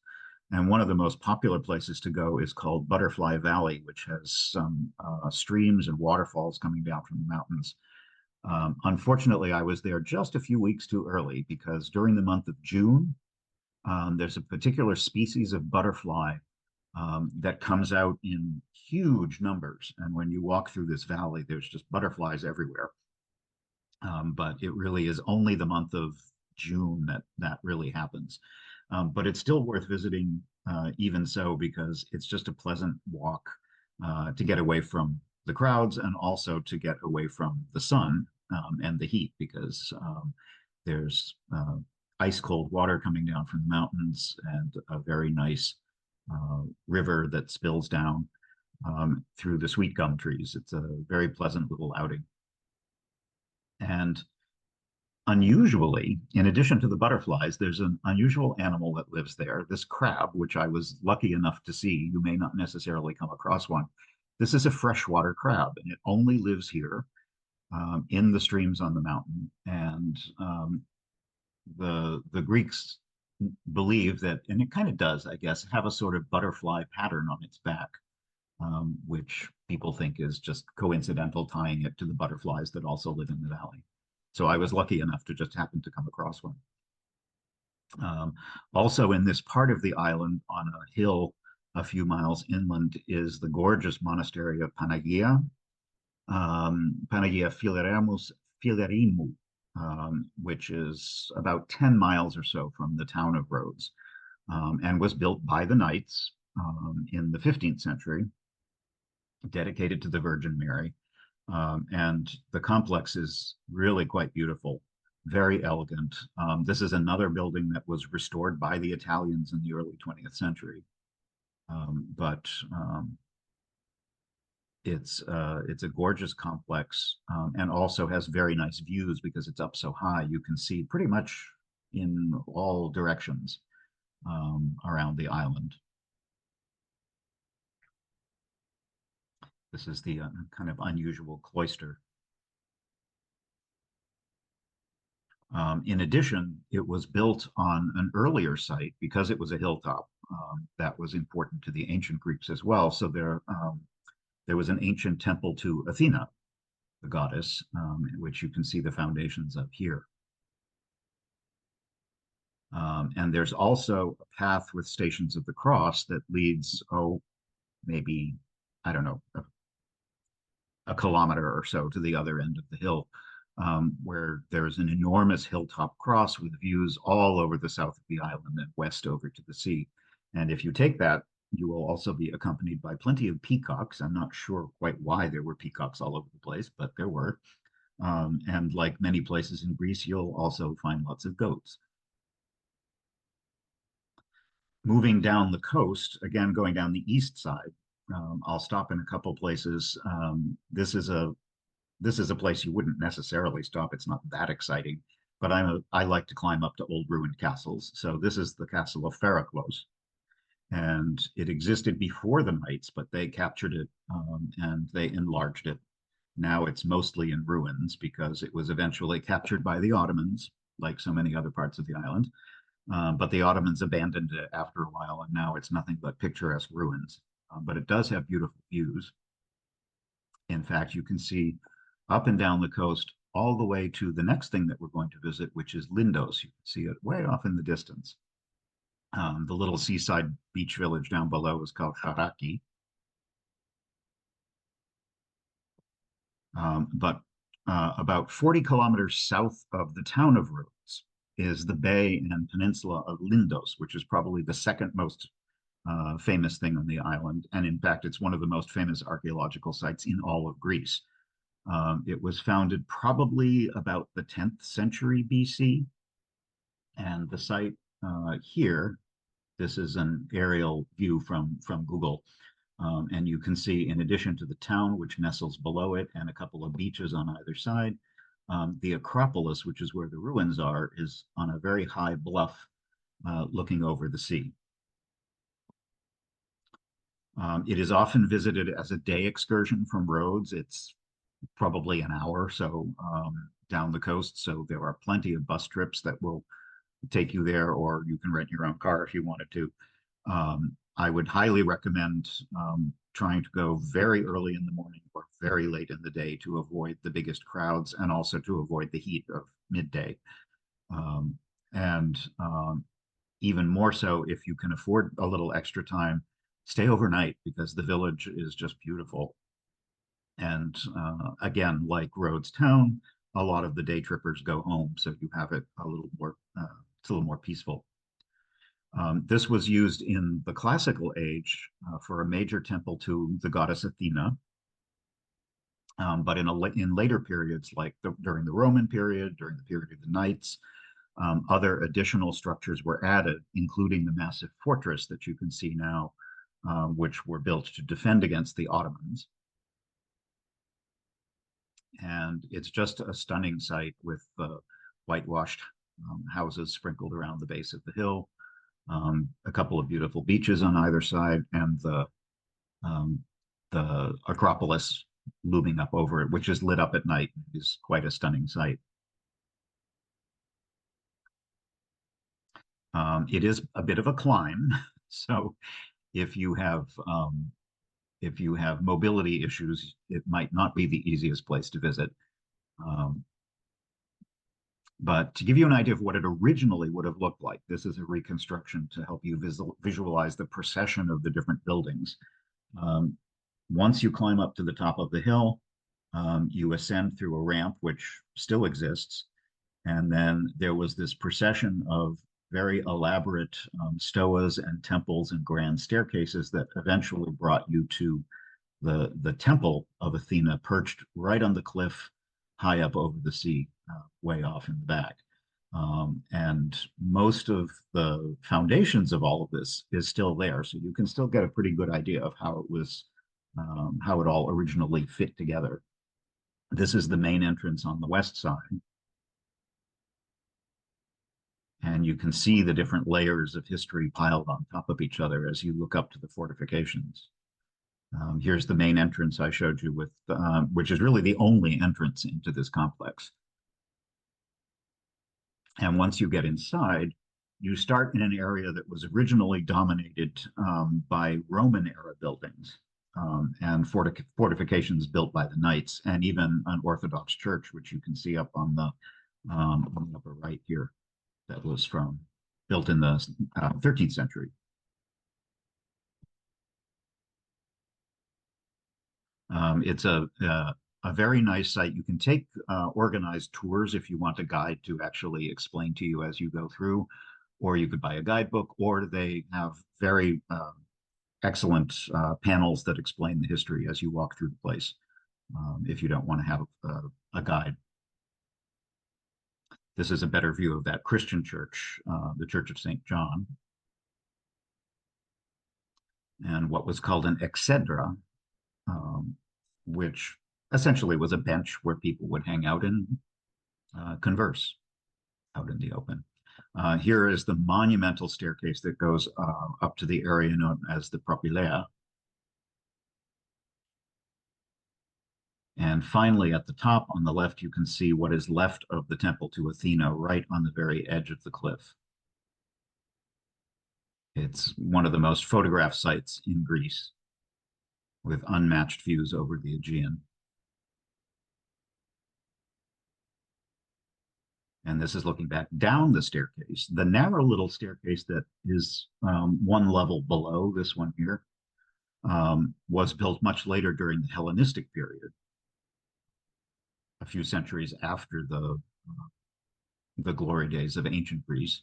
And one of the most popular places to go is called Butterfly Valley, which has some streams and waterfalls coming down from the mountains. Unfortunately, I was there just a few weeks too early because during the month of June, there's a particular species of butterfly that comes out in huge numbers. And when you walk through this valley, there's just butterflies everywhere. But it really is only the month of June that really happens. But it's still worth visiting, even so, because it's just a pleasant walk to get away from the crowds and also to get away from the sun and the heat, because there's ice cold water coming down from the mountains and a very nice river that spills down through the sweet gum trees. It's a very pleasant little outing. And unusually, in addition to the butterflies, there's an unusual animal that lives there, this crab, which I was lucky enough to see. You may not necessarily come across one. This is a freshwater crab, and it only lives here in the streams on the mountain. And the Greeks believe that, and it kind of does, I guess, have a sort of butterfly pattern on its back, which people think is just coincidental, tying it to the butterflies that also live in the valley. So I was lucky enough to just happen to come across one. Also in this part of the island on a hill a few miles inland is the gorgeous monastery of Panagia, Panagia Filerimu, which is about 10 miles or so from the town of Rhodes, and was built by the knights in the 15th century, dedicated to the Virgin Mary. And the complex is really quite beautiful, very elegant. This is another building that was restored by the Italians in the early 20th century. But it's a gorgeous complex and also has very nice views because it's up so high. You can see pretty much in all directions around the island. This is the kind of unusual cloister. In addition, it was built on an earlier site because it was a hilltop. That was important to the ancient Greeks as well. So there was an ancient temple to Athena, the goddess, which you can see the foundations of here. And there's also a path with Stations of the Cross that leads, maybe, I don't know, a kilometer or so to the other end of the hill, where there's an enormous hilltop cross with views all over the south of the island and west over to the sea. And if you take that, you will also be accompanied by plenty of peacocks. I'm not sure quite why there were peacocks all over the place, but there were. And like many places in Greece, you'll also find lots of goats. Moving down the coast, again, going down the east side, I'll stop in a couple places. This is a place you wouldn't necessarily stop. It's not that exciting, but I like to climb up to old ruined castles. So this is the castle of Ferraclos, and it existed before the knights, but they captured it and they enlarged it. Now it's mostly in ruins because it was eventually captured by the Ottomans, like so many other parts of the island. But the Ottomans abandoned it after a while, and now it's nothing but picturesque ruins. But it does have beautiful views. In fact, you can see up and down the coast all the way to the next thing that we're going to visit, which is Lindos. You can see it way off in the distance. The little seaside beach village down below is called Haraki. But about 40 kilometers south of the town of Rhodes is the bay and peninsula of Lindos, which is probably the second most famous thing on the island. And in fact, it's one of the most famous archaeological sites in all of Greece. It was founded probably about the 10th century BC. And the site here, this is an aerial view from Google. And you can see, in addition to the town, which nestles below it, and a couple of beaches on either side, the Acropolis, which is where the ruins are, is on a very high bluff looking over the sea. It is often visited as a day excursion from Rhodes. It's probably an hour or so down the coast. So there are plenty of bus trips that will take you there, or you can rent your own car if you wanted to. I would highly recommend trying to go very early in the morning or very late in the day to avoid the biggest crowds and also to avoid the heat of midday. And even more so, if you can afford a little extra time, stay overnight because the village is just beautiful. And again, like Rhodes Town, a lot of the day trippers go home, so you have it a little more, it's a little more peaceful. This was used in the classical age for a major temple to the goddess Athena. But in later periods, like during the Roman period, during the period of the Knights, other additional structures were added, including the massive fortress that you can see now, which were built to defend against the Ottomans. And it's just a stunning site with whitewashed houses sprinkled around the base of the hill, a couple of beautiful beaches on either side, and the Acropolis looming up over it, which is lit up at night. It is quite a stunning sight. It is a bit of a climb, so if you have mobility issues, it might not be the easiest place to visit. But to give you an idea of what it originally would have looked like, this is a reconstruction to help you visualize the procession of the different buildings. Once you climb up to the top of the hill, you ascend through a ramp, which still exists. And then there was this procession of very elaborate stoas and temples and grand staircases that eventually brought you to the temple of Athena, perched right on the cliff high up over the sea, way off in the back. And most of the foundations of all of this is still there. So you can still get a pretty good idea of how it was, how it all originally fit together. This is the main entrance on the west side. And you can see the different layers of history piled on top of each other as you look up to the fortifications. Here's the main entrance I showed you with, which is really the only entrance into this complex. And once you get inside, you start in an area that was originally dominated by Roman era buildings and fortifications built by the knights, and even an Orthodox church, which you can see up on the upper right here, that was built in the 13th century. It's a very nice site. You can take organized tours if you want a guide to actually explain to you as you go through, or you could buy a guidebook, or they have very excellent panels that explain the history as you walk through the place, if you don't want to have a guide. This is a better view of that Christian church, the Church of St. John, and what was called an exedra, which essentially was a bench where people would hang out and converse out in the open. Here is the monumental staircase that goes up to the area known as the Propylaea. And finally, at the top on the left, you can see what is left of the temple to Athena right on the very edge of the cliff. It's one of the most photographed sites in Greece, with unmatched views over the Aegean. And this is looking back down the staircase. The narrow little staircase that is one level below this one here was built much later during the Hellenistic period, a few centuries after the glory days of ancient Greece.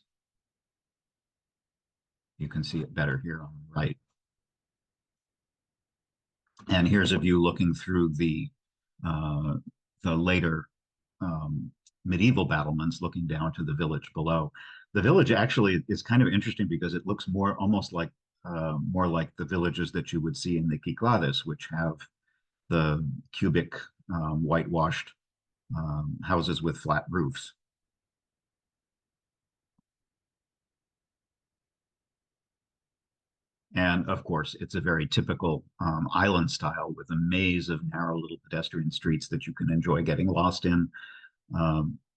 You can see it better here on the right. And here's a view looking through uh, the later um, medieval battlements, looking down to the village below. The village actually is kind of interesting because it looks more almost like more like the villages that you would see in the Cyclades, which have the cubic whitewashed houses with flat roofs. And of course, it's a very typical island style with a maze of narrow little pedestrian streets that you can enjoy getting lost in.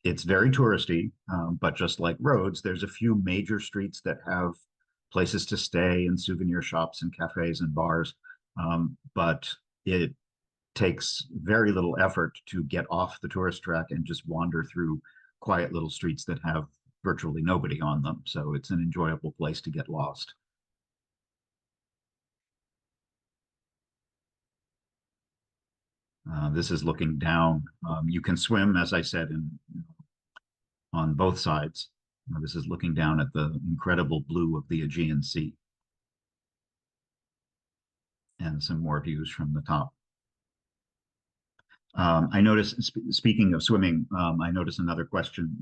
It's very touristy, but just like Rhodes, there's a few major streets that have places to stay and souvenir shops and cafes and bars. But it takes very little effort to get off the tourist track and just wander through quiet little streets that have virtually nobody on them. So it's an enjoyable place to get lost. This is looking down. You can swim, as I said, on both sides. This is looking down at the incredible blue of the Aegean Sea and some more views from the top. I noticed, speaking of swimming, I noticed another question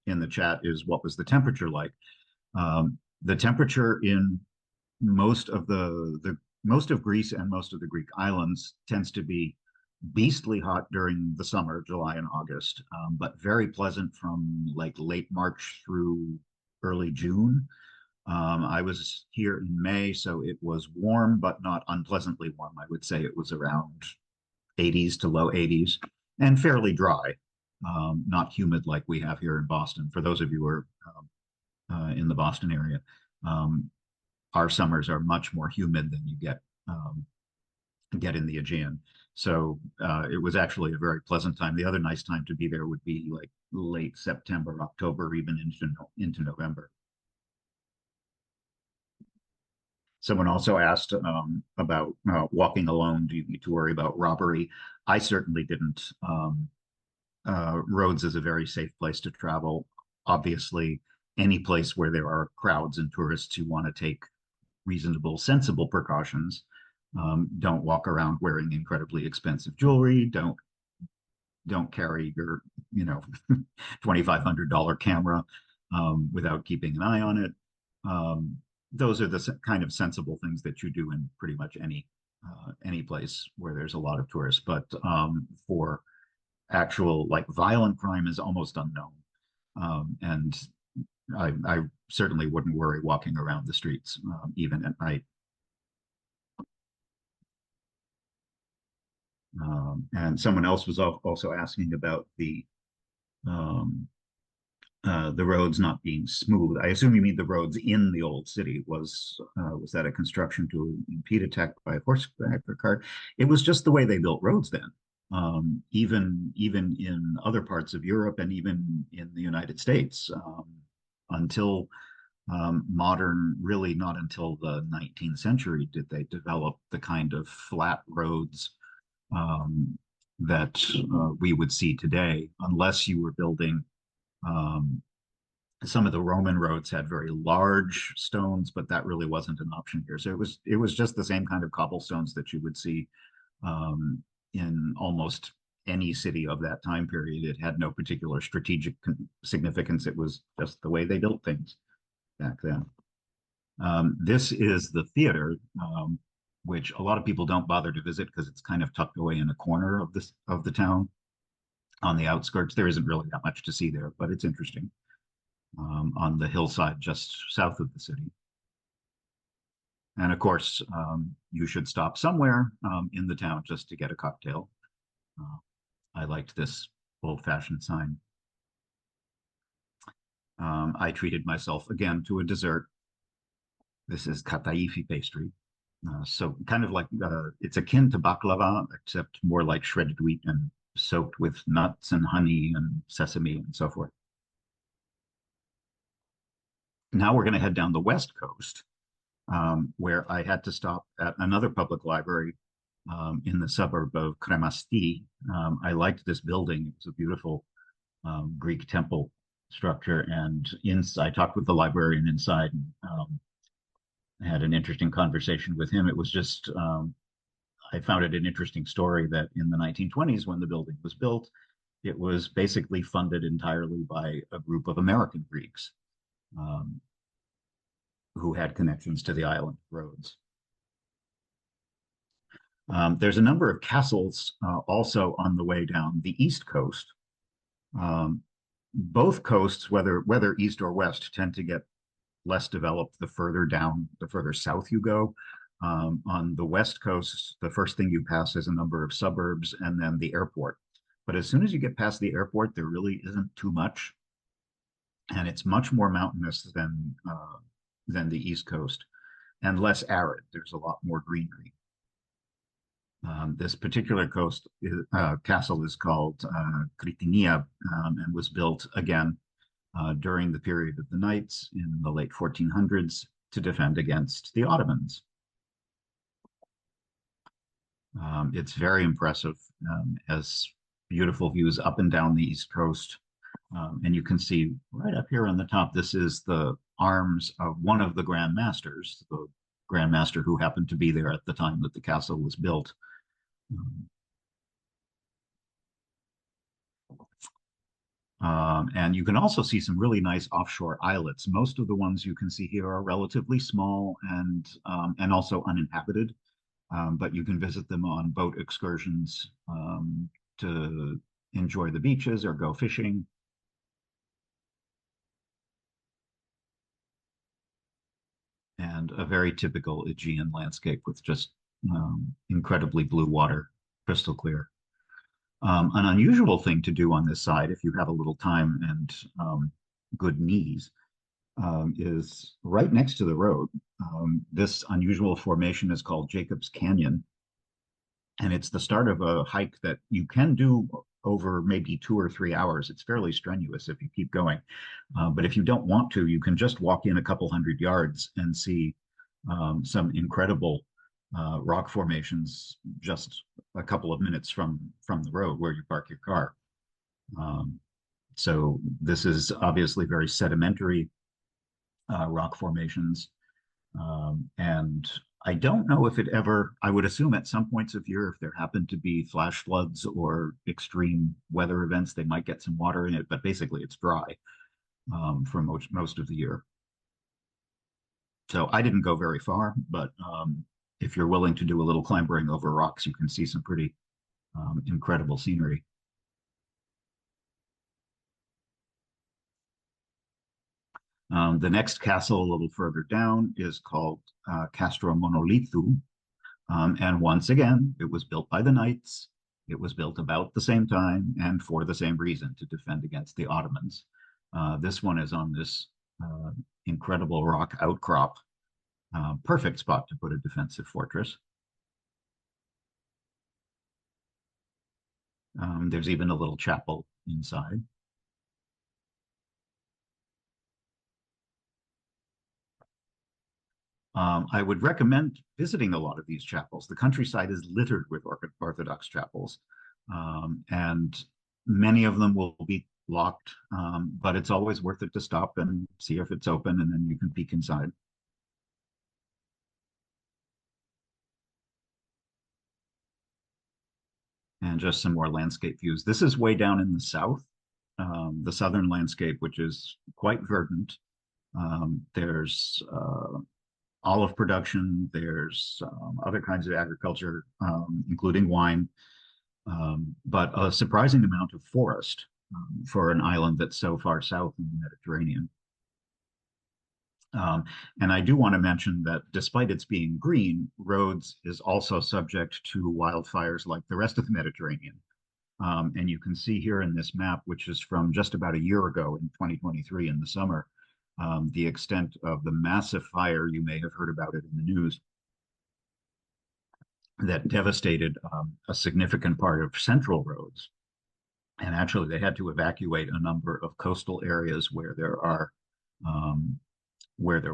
in the chat is what was the temperature like? The temperature in most of the most of Greece and most of the Greek islands tends to be beastly hot during the summer, July and August, but very pleasant from like late March through early June. I was here in May, so it was warm, but not unpleasantly warm. I would say it was around 80s to low 80s and fairly dry, not humid like we have here in Boston. For those of you who are in the Boston area, um, our summers are much more humid than you get in the Aegean. So it was actually a very pleasant time. The other nice time to be there would be like late September, October, even into November. Someone also asked about walking alone. Do you need to worry about robbery? I certainly didn't. Rhodes is a very safe place to travel. Obviously, any place where there are crowds and tourists, you want to take reasonable, sensible precautions. Don't walk around wearing incredibly expensive jewelry. Don't carry your, $2,500 camera without keeping an eye on it. Those are the kind of sensible things that you do in pretty much any place where there's a lot of tourists. But for actual like violent crime is almost unknown, and I certainly wouldn't worry walking around the streets even at night. And someone else was also asking about the roads not being smooth. I assume you mean the roads in the old city. Was that a construction to impede attack by a horseback or cart? It was just the way they built roads then. Even in other parts of Europe and even in the United States, until modern, really not until the 19th century did they develop the kind of flat roads that we would see today, unless you were building. Um, some of the Roman roads had very large stones, but that really wasn't an option here. So it was just the same kind of cobblestones that you would see in almost any city of that time period. It had no particular strategic significance. It was just the way they built things back then. This is the theater, which a lot of people don't bother to visit because it's kind of tucked away in a corner of the town on the outskirts. There isn't really that much to see there, but it's interesting. On the hillside just south of the city. And of course, you should stop somewhere in the town just to get a cocktail. I liked this old-fashioned sign. I treated myself again to a dessert. This is kataifi pastry. So kind of like, it's akin to baklava, except more like shredded wheat and soaked with nuts and honey and sesame and so forth. Now we're going to head down the West Coast, where I had to stop at another public library in the suburb of Kremasti. I liked this building. It was a beautiful Greek temple structure. And I talked with the librarian inside. And, I had an interesting conversation with him. It was just I found it an interesting story that in the 1920s, when the building was built, it was basically funded entirely by a group of American Greeks um, who had connections to the island of Rhodes. There's a number of castles also on the way down the east coast. Um, both coasts, whether east or west, tend to get less developed the further down, the further south you go. On the west coast, the first thing you pass is a number of suburbs and then the airport. But as soon as you get past the airport, there really isn't too much, and it's much more mountainous than the east coast and less arid. There's a lot more greenery. This particular castle is called Kritinia, and was built again during the period of the Knights in the late 1400s to defend against the Ottomans. It's very impressive, has beautiful views up and down the East Coast. And you can see right up here on the top, this is the arms of one of the Grand Masters, the Grand Master who happened to be there at the time that the castle was built. And you can also see some really nice offshore islets. Most of the ones you can see here are relatively small and also uninhabited, but you can visit them on boat excursions to enjoy the beaches or go fishing. And a very typical Aegean landscape with just incredibly blue water, crystal clear. An unusual thing to do on this side, if you have a little time and good knees, is right next to the road. This unusual formation is called Jacob's Canyon, and it's the start of a hike that you can do over maybe 2 or 3 hours. It's fairly strenuous if you keep going. But if you don't want to, you can just walk in a couple hundred yards and see some incredible rock formations just a couple of minutes from the road where you park your car. So this is obviously very sedimentary rock formations. And I don't know if it ever, I would assume at some points of year, if there happen to be flash floods or extreme weather events, they might get some water in it, but basically it's dry for most of the year. So I didn't go very far, but if you're willing to do a little clambering over rocks, you can see some pretty incredible scenery. The next castle a little further down is called Castro Monolithu. And once again, it was built by the Knights. It was built about the same time and for the same reason, to defend against the Ottomans. This one is on this incredible rock outcrop. Perfect spot to put a defensive fortress. There's even a little chapel inside. I would recommend visiting a lot of these chapels. The countryside is littered with Orthodox chapels, and many of them will be locked, but it's always worth it to stop and see if it's open, and then you can peek inside. And just some more landscape views. This is way down in the south, the southern landscape, which is quite verdant. There's olive production, there's other kinds of agriculture, including wine, but a surprising amount of forest for an island that's so far south in the Mediterranean. And I do want to mention that despite its being green, Rhodes is also subject to wildfires like the rest of the Mediterranean. And you can see here in this map, which is from just about a year ago in 2023 in the summer, the extent of the massive fire. You may have heard about it in the news that devastated a significant part of central Rhodes. And actually, they had to evacuate a number of coastal areas where there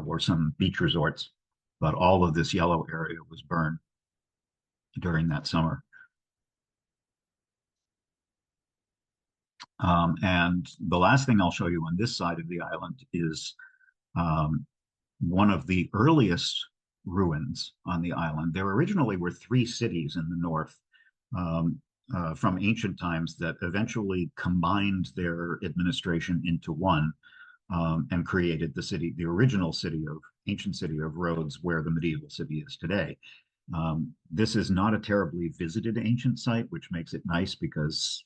were some beach resorts, but all of this yellow area was burned during that summer. And the last thing I'll show you on this side of the island is um, one of the earliest ruins on the island. There originally were three cities in the north um, from ancient times that eventually combined their administration into one and created the city, the original city of ancient city of Rhodes, where the medieval city is today. This is not a terribly visited ancient site, which makes it nice because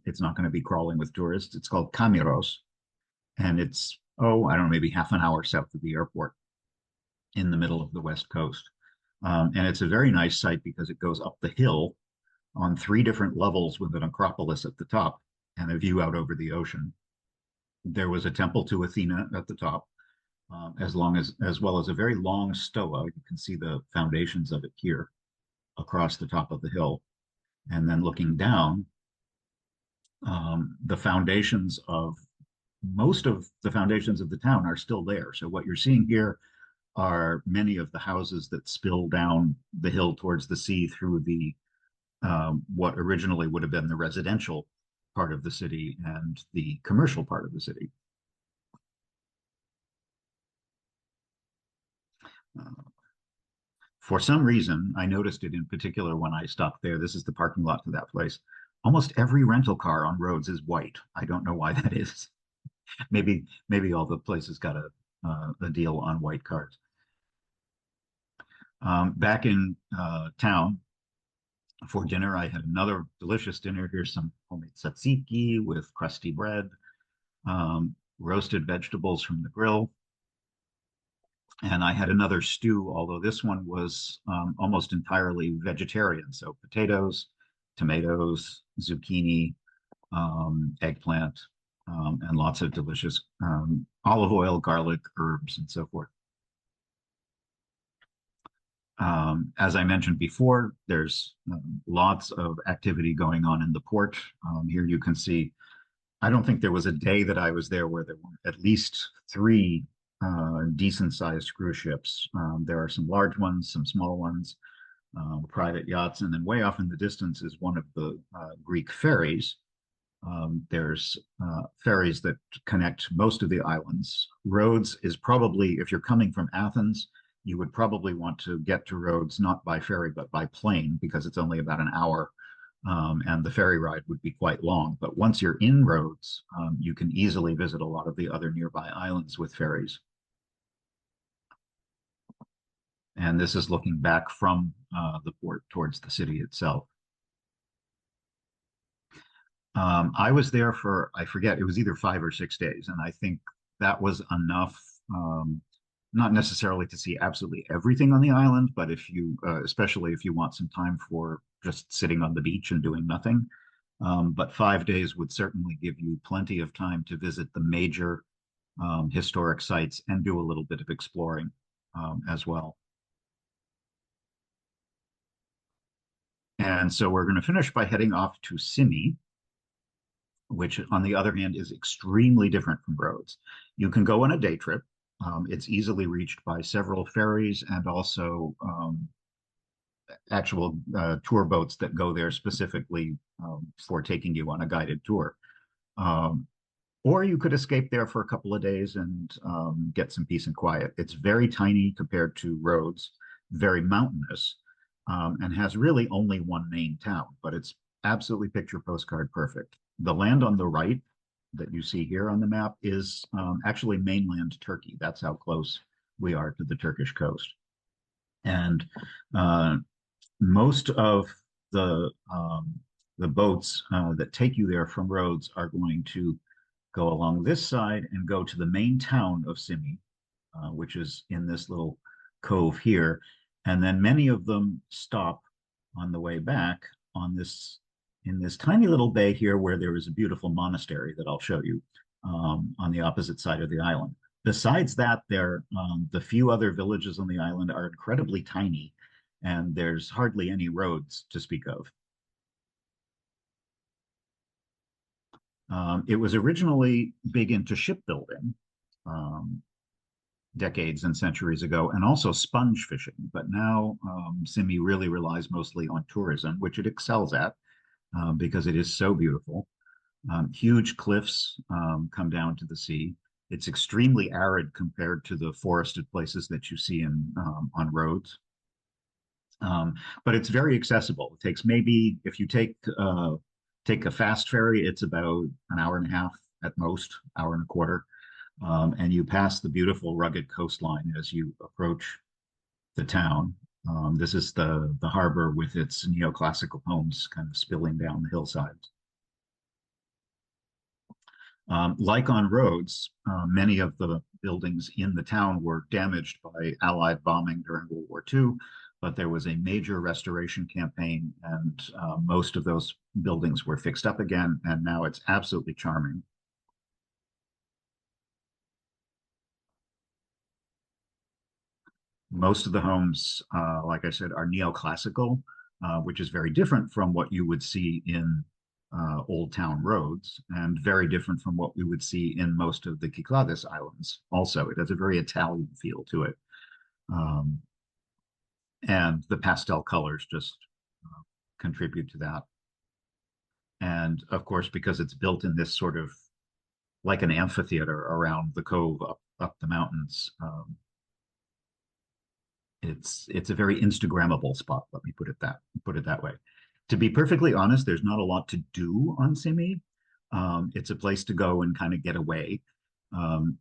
it's not going to be crawling with tourists. It's called Camiros, and it's I don't know, maybe half an hour south of the airport in the middle of the west coast. And it's a very nice site because it goes up the hill on three different levels with an acropolis at the top and a view out over the ocean. There was a temple to Athena at the top, as well as a very long stoa. You can see the foundations of it here across the top of the hill. And then looking down, the foundations of most of the foundations of the town are still there. So what you're seeing here are many of the houses that spill down the hill towards the sea through the what originally would have been the residential part of the city and the commercial part of the city. For some reason, I noticed it in particular when I stopped there. This is the parking lot to that place. Almost every rental car on Rhodes is white. I don't know why that is. Maybe all the places got a deal on white cars. Back in town for dinner, I had another delicious dinner. Here's some homemade tzatziki with crusty bread, roasted vegetables from the grill. And I had another stew, although this one was almost entirely vegetarian. So potatoes, tomatoes, zucchini, eggplant, and lots of delicious olive oil, garlic, herbs, and so forth. As I mentioned before, there's lots of activity going on in the port. Here you can see, I don't think there was a day that I was there where there were at least three decent sized cruise ships. There are some large ones, some small ones, private yachts, and then way off in the distance is one of the Greek ferries. There's ferries that connect most of the islands. Rhodes is probably, if you're coming from Athens, you would probably want to get to Rhodes not by ferry but by plane because it's only about an hour. And the ferry ride would be quite long. But once you're in Rhodes, you can easily visit a lot of the other nearby islands with ferries. And this is looking back from the port towards the city itself. I was there for, I forget, it was either 5 or 6 days. And I think that was enough, not necessarily to see absolutely everything on the island, but if you, especially if you want some time for just sitting on the beach and doing nothing. But 5 days would certainly give you plenty of time to visit the major historic sites and do a little bit of exploring as well. And so we're going to finish by heading off to Symi, which on the other hand is extremely different from Rhodes. You can go on a day trip. It's easily reached by several ferries and also actual tour boats that go there specifically for taking you on a guided tour. Or you could escape there for a couple of days and get some peace and quiet. It's very tiny compared to Rhodes, very mountainous, and has really only one main town, but it's absolutely picture postcard perfect. The land on the right that you see here on the map is actually mainland Turkey. That's how close we are to the Turkish coast. And most of the boats that take you there from Rhodes are going to go along this side and go to the main town of Symi, which is in this little cove here. And then many of them stop on the way back on this in this tiny little bay here where there is a beautiful monastery that I'll show you on the opposite side of the island. Besides that, the few other villages on the island are incredibly tiny, and there's hardly any roads to speak of. It was originally big into shipbuilding decades and centuries ago, and also sponge fishing. But now Symi really relies mostly on tourism, which it excels at because it is so beautiful. Huge cliffs come down to the sea. It's extremely arid compared to the forested places that you see on Rhodes. But it's very accessible. It takes maybe, if you take a fast ferry, it's about an hour and a half at most, hour and a quarter. And you pass the beautiful rugged coastline as you approach the town. This is the harbor with its neoclassical homes kind of spilling down the hillsides. Like on Rhodes, many of the buildings in the town were damaged by Allied bombing during World War II, but there was a major restoration campaign, and most of those buildings were fixed up again, and now it's absolutely charming. Most of the homes, like I said, are neoclassical, which is very different from what you would see in Old Town Roads, and very different from what we would see in most of the Cyclades Islands. Also, it has a very Italian feel to it, um, and the pastel colors just contribute to that. And of course, because it's built in this sort of like an amphitheater around the cove up the mountains, it's a very Instagrammable spot. Let me put it that way. To be perfectly honest, there's not a lot to do on Symi. It's a place to go and kind of get away um,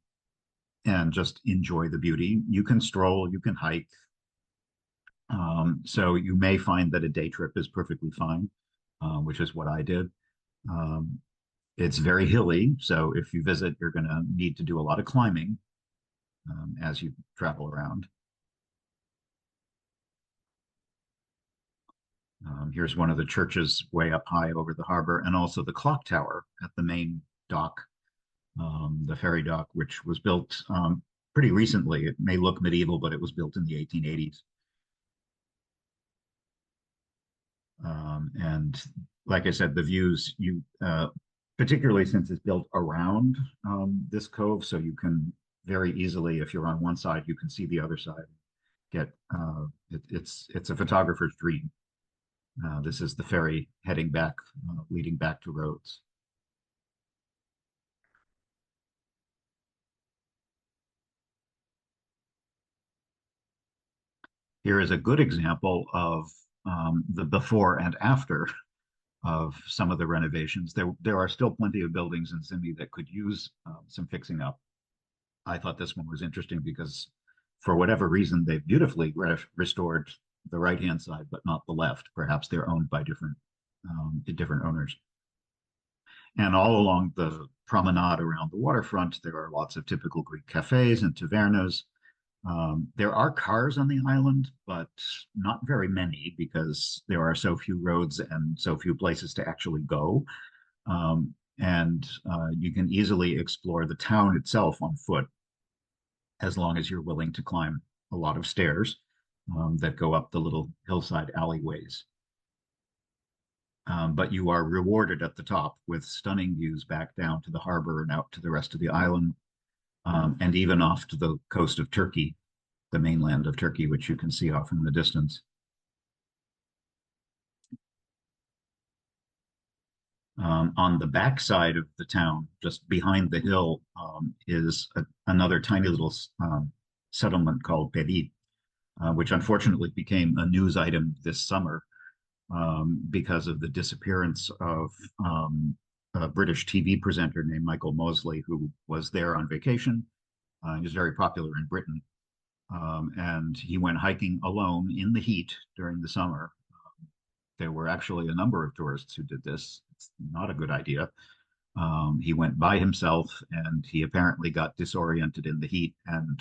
and just enjoy the beauty. You can stroll, you can hike. So you may find that a day trip is perfectly fine, which is what I did. Um, it's very hilly, so if you visit, you're going to need to do a lot of climbing as you travel around. Here's one of the churches way up high over the harbor, and also the clock tower at the main dock, the ferry dock, which was built pretty recently. It may look medieval, but it was built in the 1880s. And like I said, the views, particularly since it's built around this cove, so you can very easily, if you're on one side, you can see the other side. It's a photographer's dream. This is the ferry heading back, leading back to Rhodes. Here is a good example of the before and after of some of the renovations. There are still plenty of buildings in Symi that could use some fixing up. I thought this one was interesting because for whatever reason, they've beautifully restored the right-hand side, but not the left. Perhaps they're owned by different owners. And all along the promenade around the waterfront, there are lots of typical Greek cafes and tavernas. There are cars on the island, but not very many because there are so few roads and so few places to actually go. And you can easily explore the town itself on foot as long as you're willing to climb a lot of stairs that go up the little hillside alleyways. But you are rewarded at the top with stunning views back down to the harbor and out to the rest of the island, and even off to the coast of Turkey, the mainland of Turkey, which you can see off in the distance. On the backside of the town, just behind the hill, is another tiny little settlement called Peri, which unfortunately became a news item this summer because of the disappearance of a British TV presenter named Michael Mosley, who was there on vacation. He was very popular in Britain. And he went hiking alone in the heat during the summer. There were actually a number of tourists who did this. It's not a good idea. He went by himself and he apparently got disoriented in the heat, and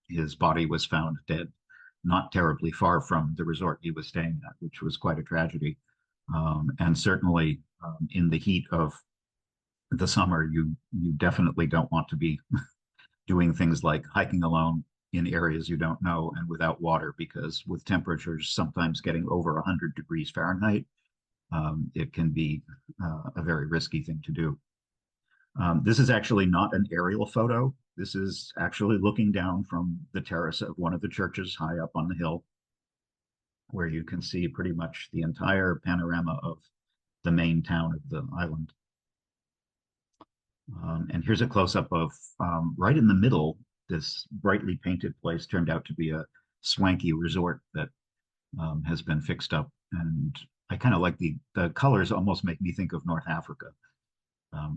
his body was found dead not terribly far from the resort he was staying at, which was quite a tragedy. And certainly in the heat of the summer, you definitely don't want to be doing things like hiking alone in areas you don't know and without water, because with temperatures sometimes getting over 100 degrees Fahrenheit, it can be a very risky thing to do. This is actually not an aerial photo. This is actually looking down from the terrace of one of the churches high up on the hill, where you can see pretty much the entire panorama of the main town of the island. And here's a close-up of right in the middle. This brightly painted place turned out to be a swanky resort that has been fixed up. And I kind of like the colors almost make me think of North Africa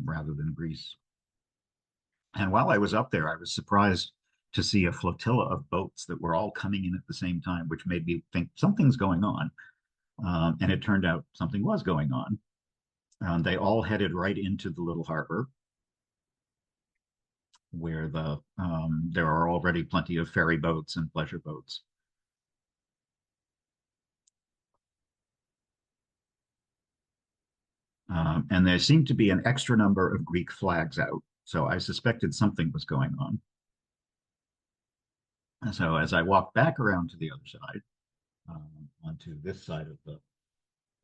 rather than Greece. And while I was up there, I was surprised to see a flotilla of boats that were all coming in at the same time, which made me think something's going on. And it turned out something was going on. They all headed right into the little harbor where there are already plenty of ferry boats and pleasure boats. And there seemed to be an extra number of Greek flags out. So I suspected something was going on. And so as I walked back around to the other side, onto this side of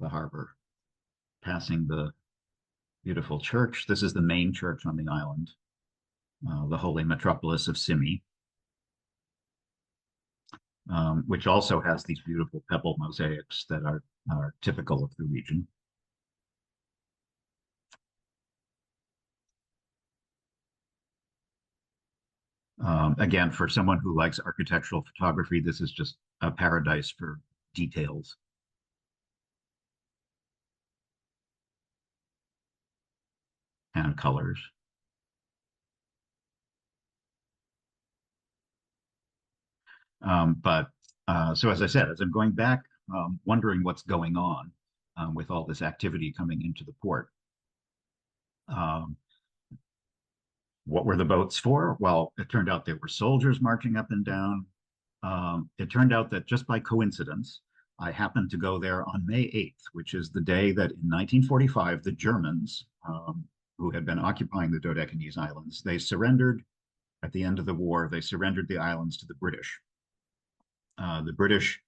the harbor, passing the beautiful church. This is the main church on the island, the holy metropolis of Symi, which also has these beautiful pebble mosaics that are typical of the region. Again, for someone who likes architectural photography, this is just a paradise for details. And colors. But so as I said, as I'm going back, wondering what's going on with all this activity coming into the port. Um, what were the boats for? Well, it turned out there were soldiers marching up and down. It turned out that just by coincidence, I happened to go there on May 8th, which is the day that in 1945, the Germans, who had been occupying the Dodecanese Islands, they surrendered at the end of the war. They surrendered the islands to the British. The British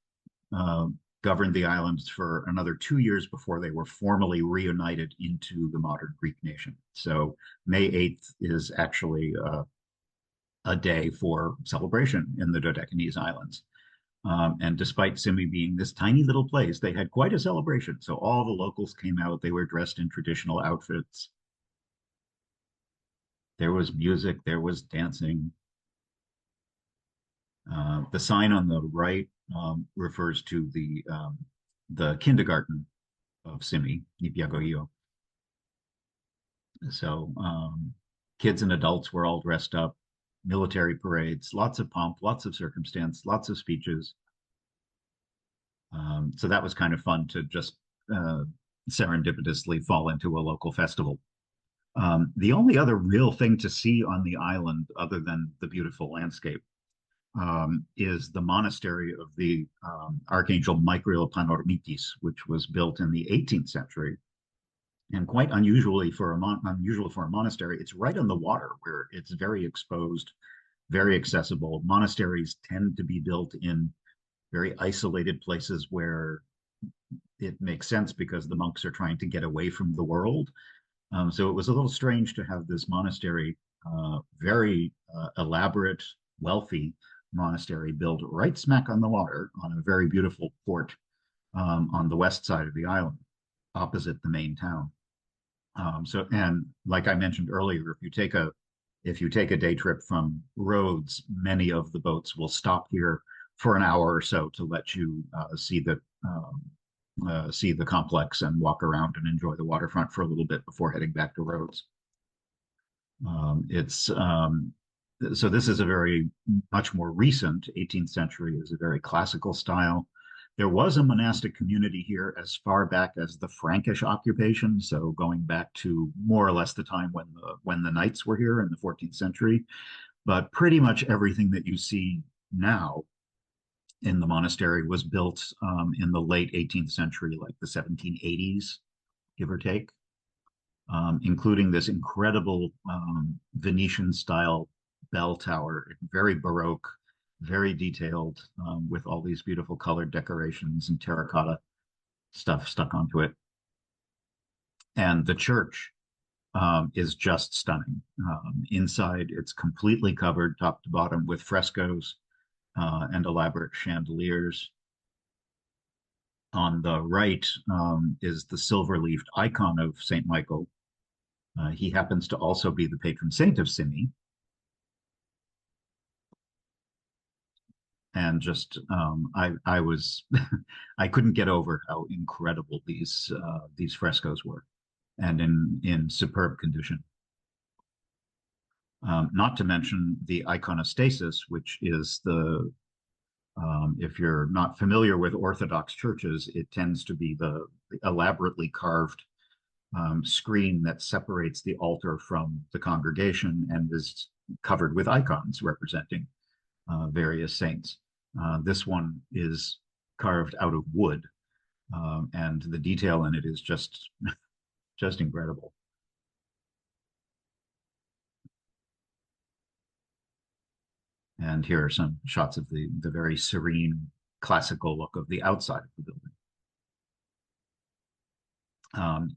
uh, governed the islands for another 2 years before they were formally reunited into the modern Greek nation. So May 8th is actually a day for celebration in the Dodecanese Islands. And despite Symi being this tiny little place, they had quite a celebration. So all the locals came out. They were dressed in traditional outfits. There was music, there was dancing. The sign on the right refers to the kindergarten of Symi, Nipiagoio. So kids and adults were all dressed up, military parades, lots of pomp, lots of circumstance, lots of speeches. So that was kind of fun to just uh, serendipitously fall into a local festival. The only other real thing to see on the island, other than the beautiful landscape, is the monastery of the Archangel Michael Panormitis, which was built in the 18th century. And quite unusual for a monastery, it's right on the water where it's very exposed, very accessible. Monasteries tend to be built in very isolated places where it makes sense because the monks are trying to get away from the world. So it was a little strange to have this monastery, very elaborate, wealthy monastery built right smack on the water on a very beautiful port on the west side of the island, opposite the main town. So, and like I mentioned earlier, if you take a day trip from Rhodes, many of the boats will stop here for an hour or so to let you see the complex and walk around and enjoy the waterfront for a little bit before heading back to Rhodes. It's so this is a very much more recent 18th century, is a very classical style. There was a monastic community here as far back as the Frankish occupation, so going back to more or less the time when the knights were here in the 14th century. But pretty much everything that you see now in the monastery was built in the late 18th century, like the 1780s, give or take, including this incredible Venetian style bell tower, very Baroque, very detailed, with all these beautiful colored decorations and terracotta stuff stuck onto it. And the church is just stunning. Inside, it's completely covered top to bottom with frescoes and elaborate chandeliers. On the right is the silver leafed icon of St. Michael, He happens to also be the patron saint of Symi, and just I was I couldn't get over how incredible these frescoes were, and in superb condition. Not to mention the iconostasis, which is the if you're not familiar with Orthodox churches, it tends to be the elaborately carved screen that separates the altar from the congregation and is covered with icons representing various saints. This one is carved out of wood, and the detail in it is just incredible. And here are some shots of the very serene classical look of the outside of the building.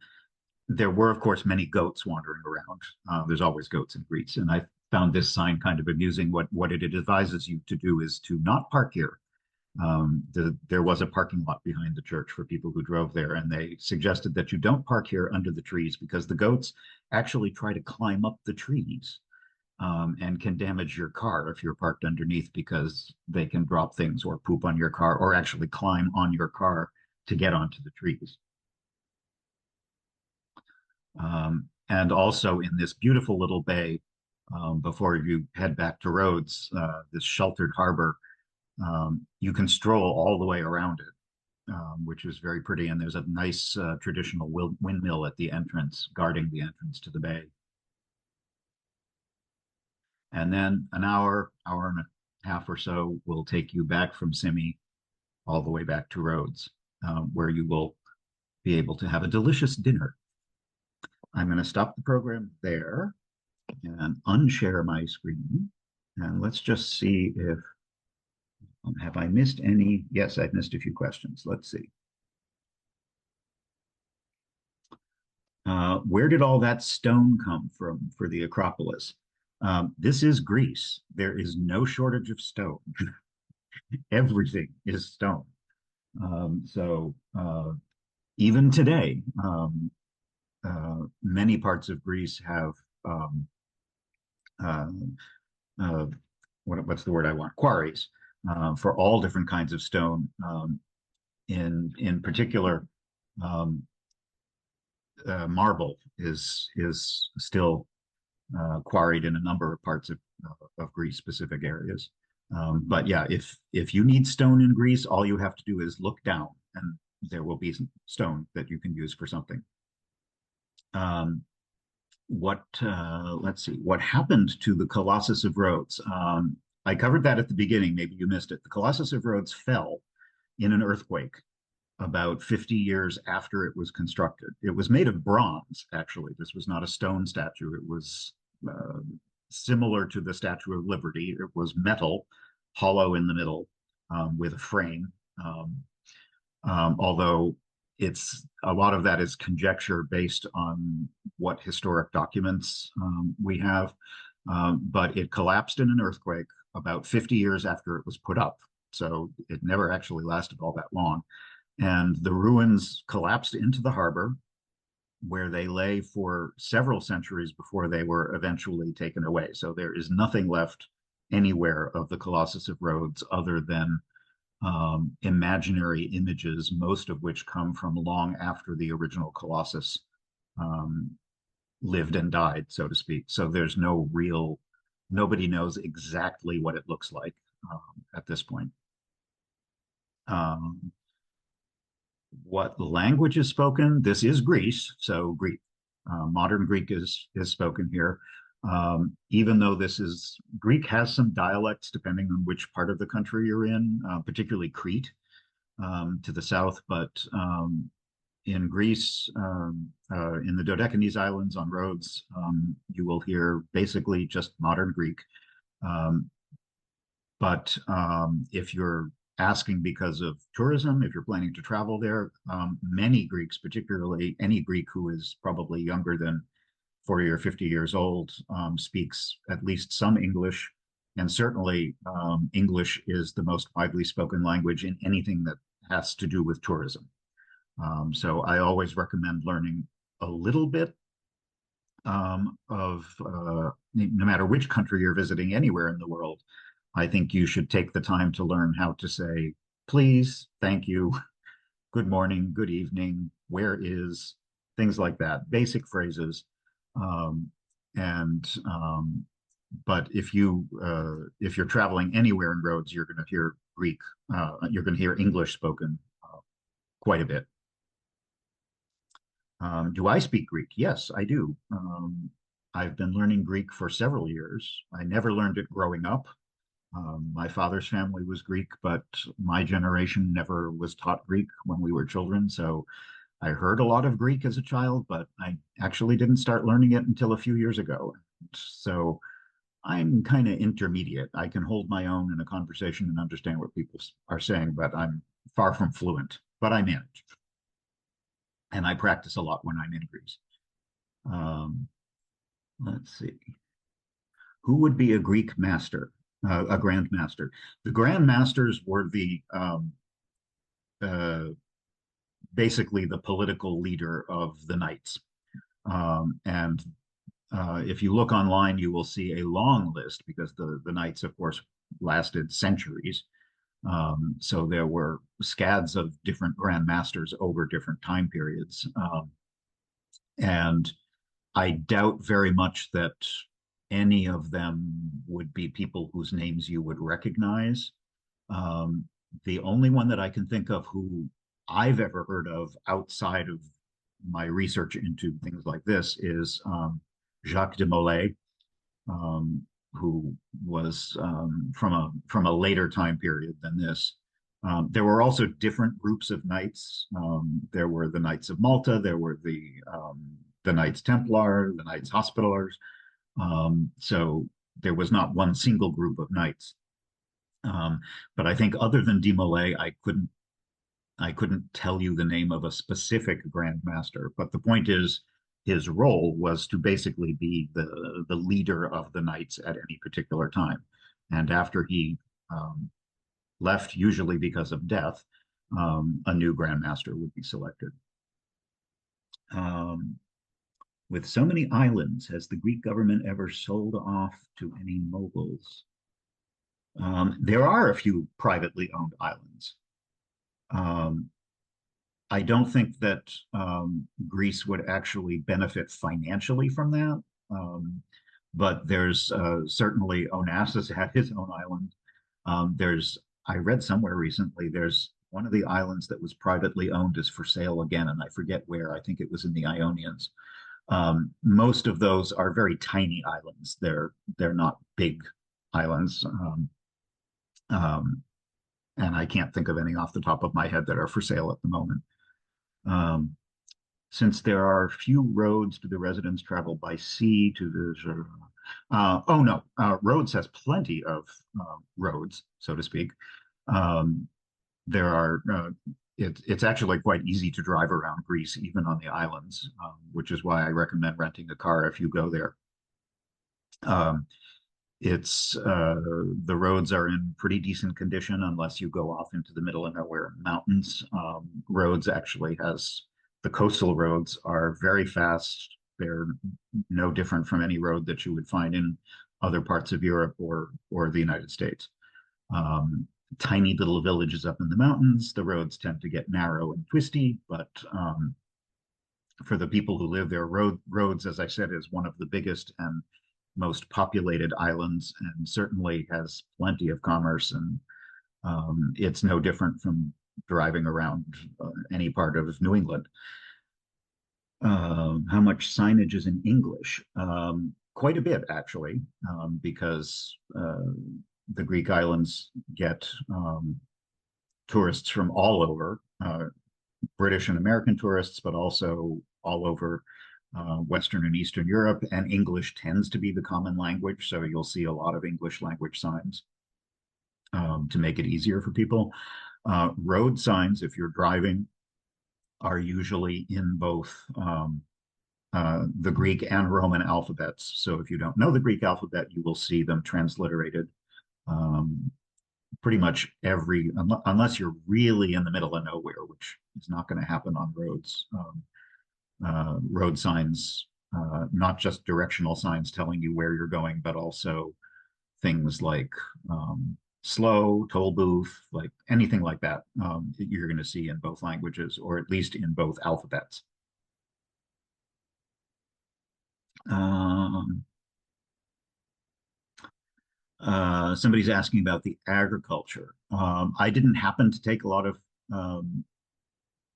There were, of course, many goats wandering around. There's always goats in Greece, and I found this sign kind of amusing. What it advises you to do is to not park here. There was a parking lot behind the church for people who drove there, and they suggested that you don't park here under the trees because the goats actually try to climb up the trees and can damage your car if you're parked underneath because they can drop things or poop on your car or actually climb on your car to get onto the trees. And also in this beautiful little bay, before you head back to Rhodes, this sheltered harbor, you can stroll all the way around it, which is very pretty. And there's a nice traditional windmill at the entrance, guarding the entrance to the bay. And then an hour and a half or so will take you back from Symi all the way back to Rhodes, where you will be able to have a delicious dinner. I'm going to stop the program there and unshare my screen. And let's just see if, have I missed any? Yes, I've missed a few questions. Let's see. Where did all that stone come from for the Acropolis? This is Greece. There is no shortage of stone. Everything is stone. So even today, many parts of Greece have what's the word I want? Quarries for all different kinds of stone. In particular, marble is still quarried in a number of parts of Greece specific areas. But yeah, if you need stone in Greece, all you have to do is look down and there will be some stone that you can use for something. Let's see, what happened to the Colossus of Rhodes? I covered that at the beginning, maybe you missed it. The Colossus of Rhodes fell in an earthquake about 50 years after it was constructed. It was made of bronze, actually. This was not a stone statue. It was similar to the Statue of Liberty. It was metal, hollow in the middle, with a frame. Although a lot of that is conjecture based on what historic documents we have. But it collapsed in an earthquake about 50 years after it was put up. So it never actually lasted all that long. And the ruins collapsed into the harbor, where they lay for several centuries before they were eventually taken away. So there is nothing left anywhere of the Colossus of Rhodes other than imaginary images, most of which come from long after the original Colossus lived and died, so to speak. So there's nobody knows exactly what it looks like at this point. What language is spoken? This is Greece, so Greek. Modern Greek is spoken here. Even though Greek has some dialects depending on which part of the country you're in, particularly Crete to the south, but in Greece, in the Dodecanese Islands on Rhodes, you will hear basically just modern Greek. But if you're asking because of tourism, if you're planning to travel there, many Greeks, particularly any Greek who is probably younger than 40 or 50 years old, speaks at least some English. And certainly English is the most widely spoken language in anything that has to do with tourism. So I always recommend learning a little bit of no matter which country you're visiting anywhere in the world, I think you should take the time to learn how to say please, thank you, good morning, good evening, where is, things like that, basic phrases. Um, and but if you're traveling anywhere in Rhodes, you're going to hear Greek, you're going to hear English spoken quite a bit. Do I speak Greek? Yes, I do. I've been learning Greek for several years. I never learned it growing up. My father's family was Greek, but my generation never was taught Greek when we were children. So I heard a lot of Greek as a child, but I actually didn't start learning it until a few years ago. So I'm kind of intermediate. I can hold my own in a conversation and understand what people are saying, but I'm far from fluent, but I manage. And I practice a lot when I'm in Greece. Um, let's see. Who would be a Greek master, a grand master? The grand masters were uh, basically the political leader of the knights. And if you look online, you will see a long list because the knights, of course, lasted centuries. So there were scads of different grand masters over different time periods. And I doubt very much that any of them would be people whose names you would recognize. Um, the only one that I can think of who I've ever heard of outside of my research into things like this is Jacques de Molay, um, who was from a later time period than this. There were also different groups of knights. There were the Knights of Malta. There were the Knights Templar, the Knights Hospitallers. So there was not one single group of knights. Um, but I think other than De Molay, I couldn't tell you the name of a specific grandmaster. But the point is, his role was to basically be the leader of the knights at any particular time. And after he left, usually because of death, a new grandmaster would be selected. Um, with so many islands, has the Greek government ever sold off to any moguls? There are a few privately owned islands. Um, I don't think that Greece would actually benefit financially from that. But there's certainly Onassis had his own island. There's I read somewhere recently there's one of the islands that was privately owned is for sale again, and I forget where. I think it was in the Ionians. Most of those are very tiny islands. They're not big islands. Um, and I can't think of any off the top of my head that are for sale at the moment. Um, since there are few roads, do the residents travel by sea to the? Oh no, Rhodes has plenty of roads, so to speak. Um, there are. It's actually quite easy to drive around Greece, even on the islands, which is why I recommend renting a car if you go there. Um, it's the roads are in pretty decent condition unless you go off into the middle of nowhere mountains. Rhodes actually has the coastal roads are very fast. They're no different from any road that you would find in other parts of Europe or the United States. Um, Tiny little villages up in the mountains. The roads tend to get narrow and twisty, but for the people who live there, Rhodes, as I said, is one of the biggest and most populated islands and certainly has plenty of commerce. And it's no different from driving around any part of New England. How much signage is in English? Quite a bit, actually, because the Greek islands get tourists from all over, British and American tourists, but also all over Western and Eastern Europe, and English tends to be the common language. So you'll see a lot of English language signs to make it easier for people. Road signs, if you're driving, are usually in both the Greek and Roman alphabets. So if you don't know the Greek alphabet, you will see them transliterated. Um, Pretty much unless you're really in the middle of nowhere, which is not going to happen on roads. Road signs not just directional signs telling you where you're going, but also things like slow, toll booth, like anything like that, you're going to see in both languages, or at least in both alphabets. Um, Somebody's asking about the agriculture. I didn't happen to take a lot of um,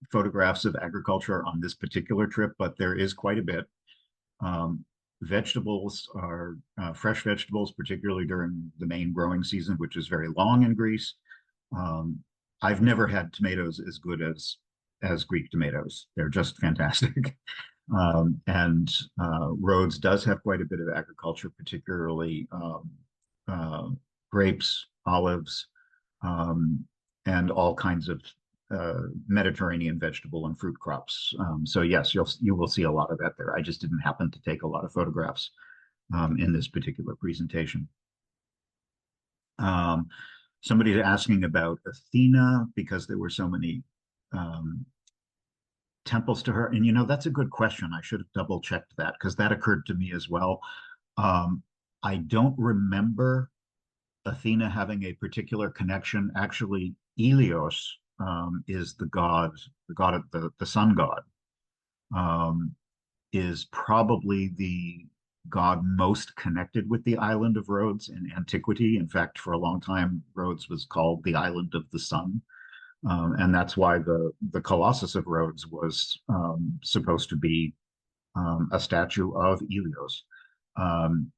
photographs of agriculture on this particular trip, but there is quite a bit. Um, Vegetables are fresh vegetables, particularly during the main growing season, which is very long in Greece. Um, I've never had tomatoes as good as Greek tomatoes. They're just fantastic. And Rhodes does have quite a bit of agriculture, particularly uh, grapes, olives, um, and all kinds of Mediterranean vegetable and fruit crops. So yes, you will see a lot of that there. I just didn't happen to take a lot of photographs in this particular presentation. Um, Somebody's asking about Athena because there were so many um, temples to her. And that's a good question. I should have double checked that because that occurred to me as well. Um, I don't remember Athena having a particular connection. Actually, Ilios is the god of the sun god, um, is probably the god most connected with the island of Rhodes in antiquity. In fact, for a long time, Rhodes was called the island of the sun. And that's why the Colossus of Rhodes was supposed to be a statue of Ilios. Um,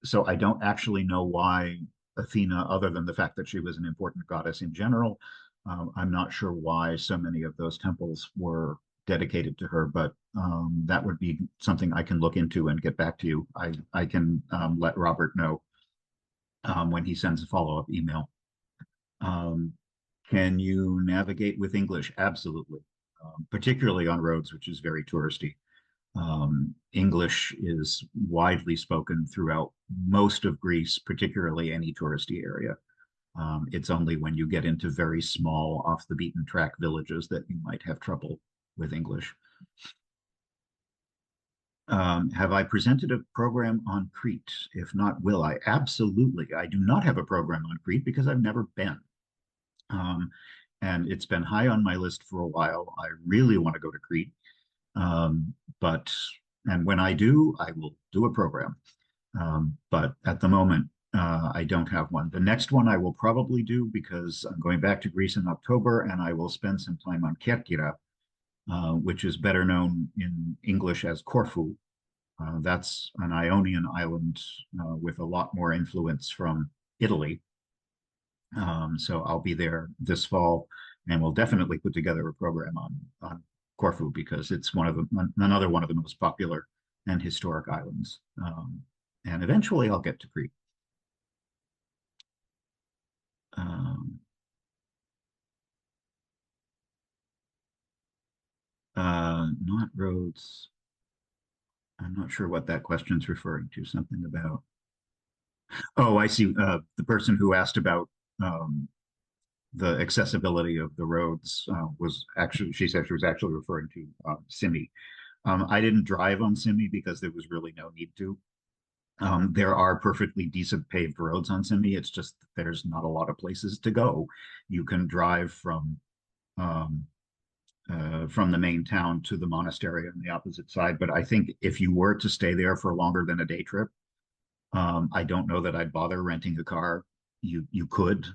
so I don't actually know why Athena, other than the fact that she was an important goddess in general. I'm not sure why so many of those temples were dedicated to her, but that would be something I can look into and get back to you. I can let Robert know when he sends a follow-up email. Um, can you navigate with English? Absolutely, particularly on Rhodes, which is very touristy. English is widely spoken throughout most of Greece, particularly any touristy area. It's only when you get into very small, off the beaten track villages that you might have trouble with English. Have I presented a program on Crete? If not, will I? Absolutely. I do not have a program on Crete because I've never been. Um, and it's been high on my list for a while. I really want to go to Crete. Um, but and when I do, I will do a program. But at the moment, I don't have one. The next one I will probably do because I'm going back to Greece in October, and I will spend some time on Kerkyra, which is better known in English as Corfu. That's an Ionian island with a lot more influence from Italy. So I'll be there this fall, and we'll definitely put together a program on Corfu because it's another one of the most popular and historic islands. And eventually, I'll get to Crete. Um, Not Rhodes. I'm not sure what that question's referring to. Something about. Oh, I see. The person who asked about the accessibility of the roads was actually, she said she was actually referring to Symi. I didn't drive on Symi because there was really no need to. There are perfectly decent paved roads on Symi. It's just that there's not a lot of places to go. You can drive um, from the main town to the monastery on the opposite side. But I think if you were to stay there for longer than a day trip, I don't know that I'd bother renting a car. You could,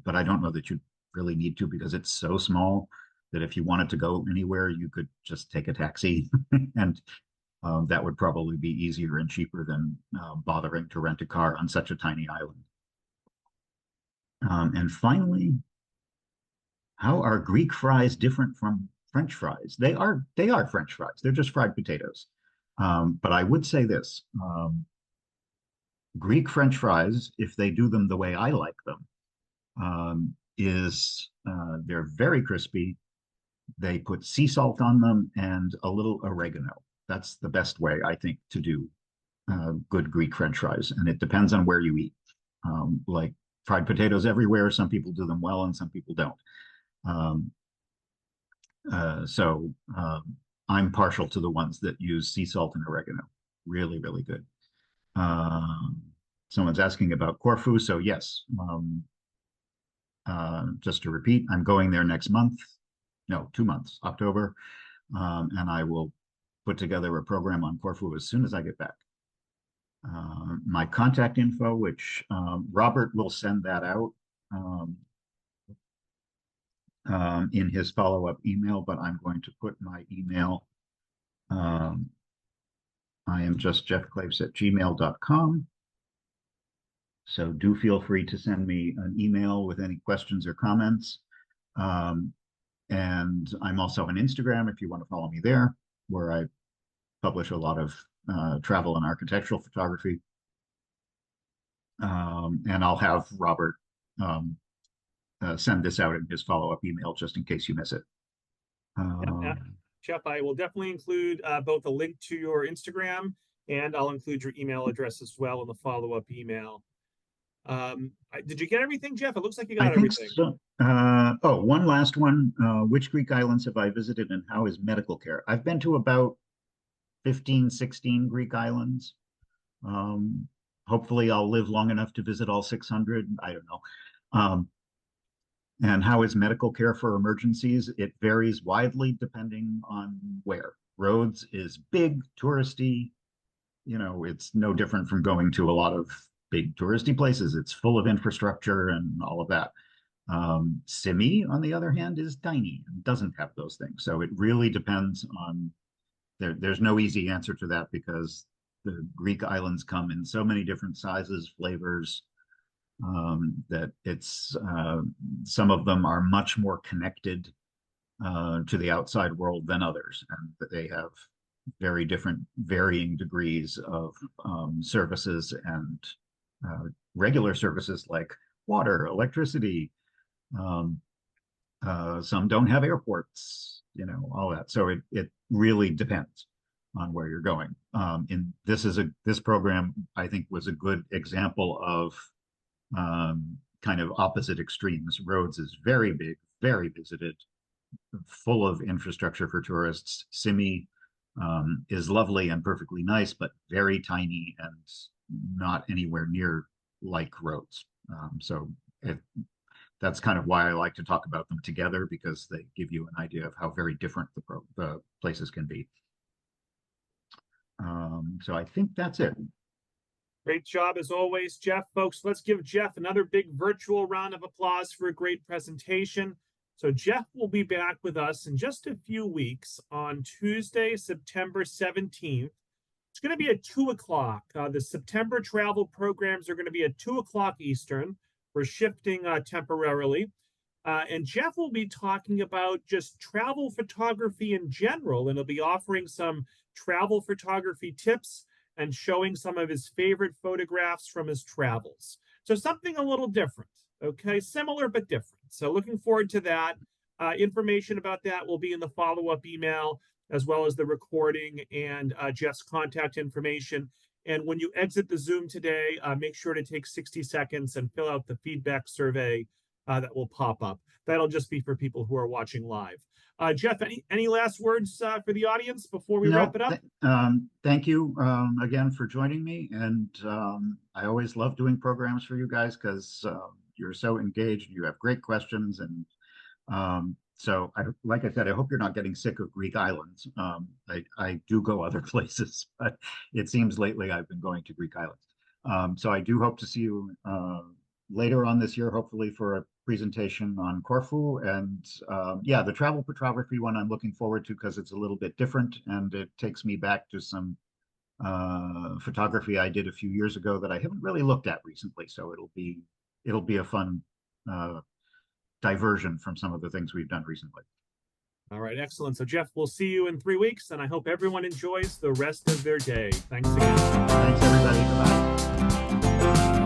but I don't know that you really need to because it's so small that if you wanted to go anywhere, you could just take a taxi, and that would probably be easier and cheaper than bothering to rent a car on such a tiny island. And finally, how are Greek fries different from French fries? They are French fries. They're just fried potatoes. But I would say this: Greek French fries, if they do them the way I like them, is they're very crispy. They put sea salt on them and a little oregano. That's the best way, I think, to do good Greek French fries. And it depends on where you eat. Like fried potatoes everywhere, some people do them well and some people don't. Um, so I'm partial to the ones that use sea salt and oregano. Really, really good. Someone's asking about Corfu. So yes, just to repeat, I'm going there next month. No, 2 months, October. And I will put together a program on Corfu as soon as I get back. My contact info, which Robert will send that out in his follow-up email, but I'm going to put my email. I am just jeffclaves@gmail.com. So do feel free to send me an email with any questions or comments. And I'm also on Instagram if you want to follow me there, where I publish a lot of travel and architectural photography. And I'll have Robert send this out in his follow-up email just in case you miss it. Jeff, I will definitely include both a link to your Instagram, and I'll include your email address as well in the follow-up email. Did you get everything, Jeff? It looks like you got everything. So. One last one. Which Greek islands have I visited, and how is medical care? I've been to about 15, 16 Greek islands. Hopefully I'll live long enough to visit all 600. I don't know. And how is medical care for emergencies? It varies widely depending on where. Rhodes is big, touristy. You know, it's no different from going to a lot of big touristy places. It's full of infrastructure and all of that. Symi, on the other hand, is tiny and doesn't have those things. So it really depends on, there's no easy answer to that because the Greek islands come in so many different sizes, flavors, that it's some of them are much more connected to the outside world than others, and they have very different varying degrees of services and regular services like water, electricity. Some don't have airports, you know, all that. So it really depends on where you're going. This program, I think, was a good example of kind of opposite extremes. Rhodes is very big, very visited, full of infrastructure for tourists. Symi is lovely and perfectly nice, but very tiny and not anywhere near like Rhodes. That's kind of why I like to talk about them together, because they give you an idea of how very different the places can be. So I think that's it. Great job as always, Jeff. Folks, let's give Jeff another big virtual round of applause for a great presentation. So Jeff will be back with us in just a few weeks on Tuesday, September 17th. It's going to be at 2 o'clock. The September travel programs are going to be at 2 o'clock Eastern. We're shifting temporarily. And Jeff will be talking about just travel photography in general, and he'll be offering some travel photography tips and showing some of his favorite photographs from his travels. So something a little different, okay? Similar but different. So looking forward to that. Information about that will be in the follow-up email, as well as the recording and Jeff's contact information. And when you exit the Zoom today, make sure to take 60 seconds and fill out the feedback survey that will pop up. That'll just be for people who are watching live. Jeff, any last words for the audience before we wrap it up? Thank you again for joining me. And I always love doing programs for you guys because you're so engaged. You have great questions. And so, like I said, I hope you're not getting sick of Greek islands. I do go other places, but it seems lately I've been going to Greek islands. So I do hope to see you later on this year, hopefully for a presentation on Corfu. And yeah, the travel photography one I'm looking forward to because it's a little bit different and it takes me back to some photography I did a few years ago that I haven't really looked at recently. So it'll be a fun diversion from some of the things we've done recently. All right, excellent. So Jeff, we'll see you in 3 weeks, and I hope everyone enjoys the rest of their day. Thanks again. Thanks, everybody. Bye-bye.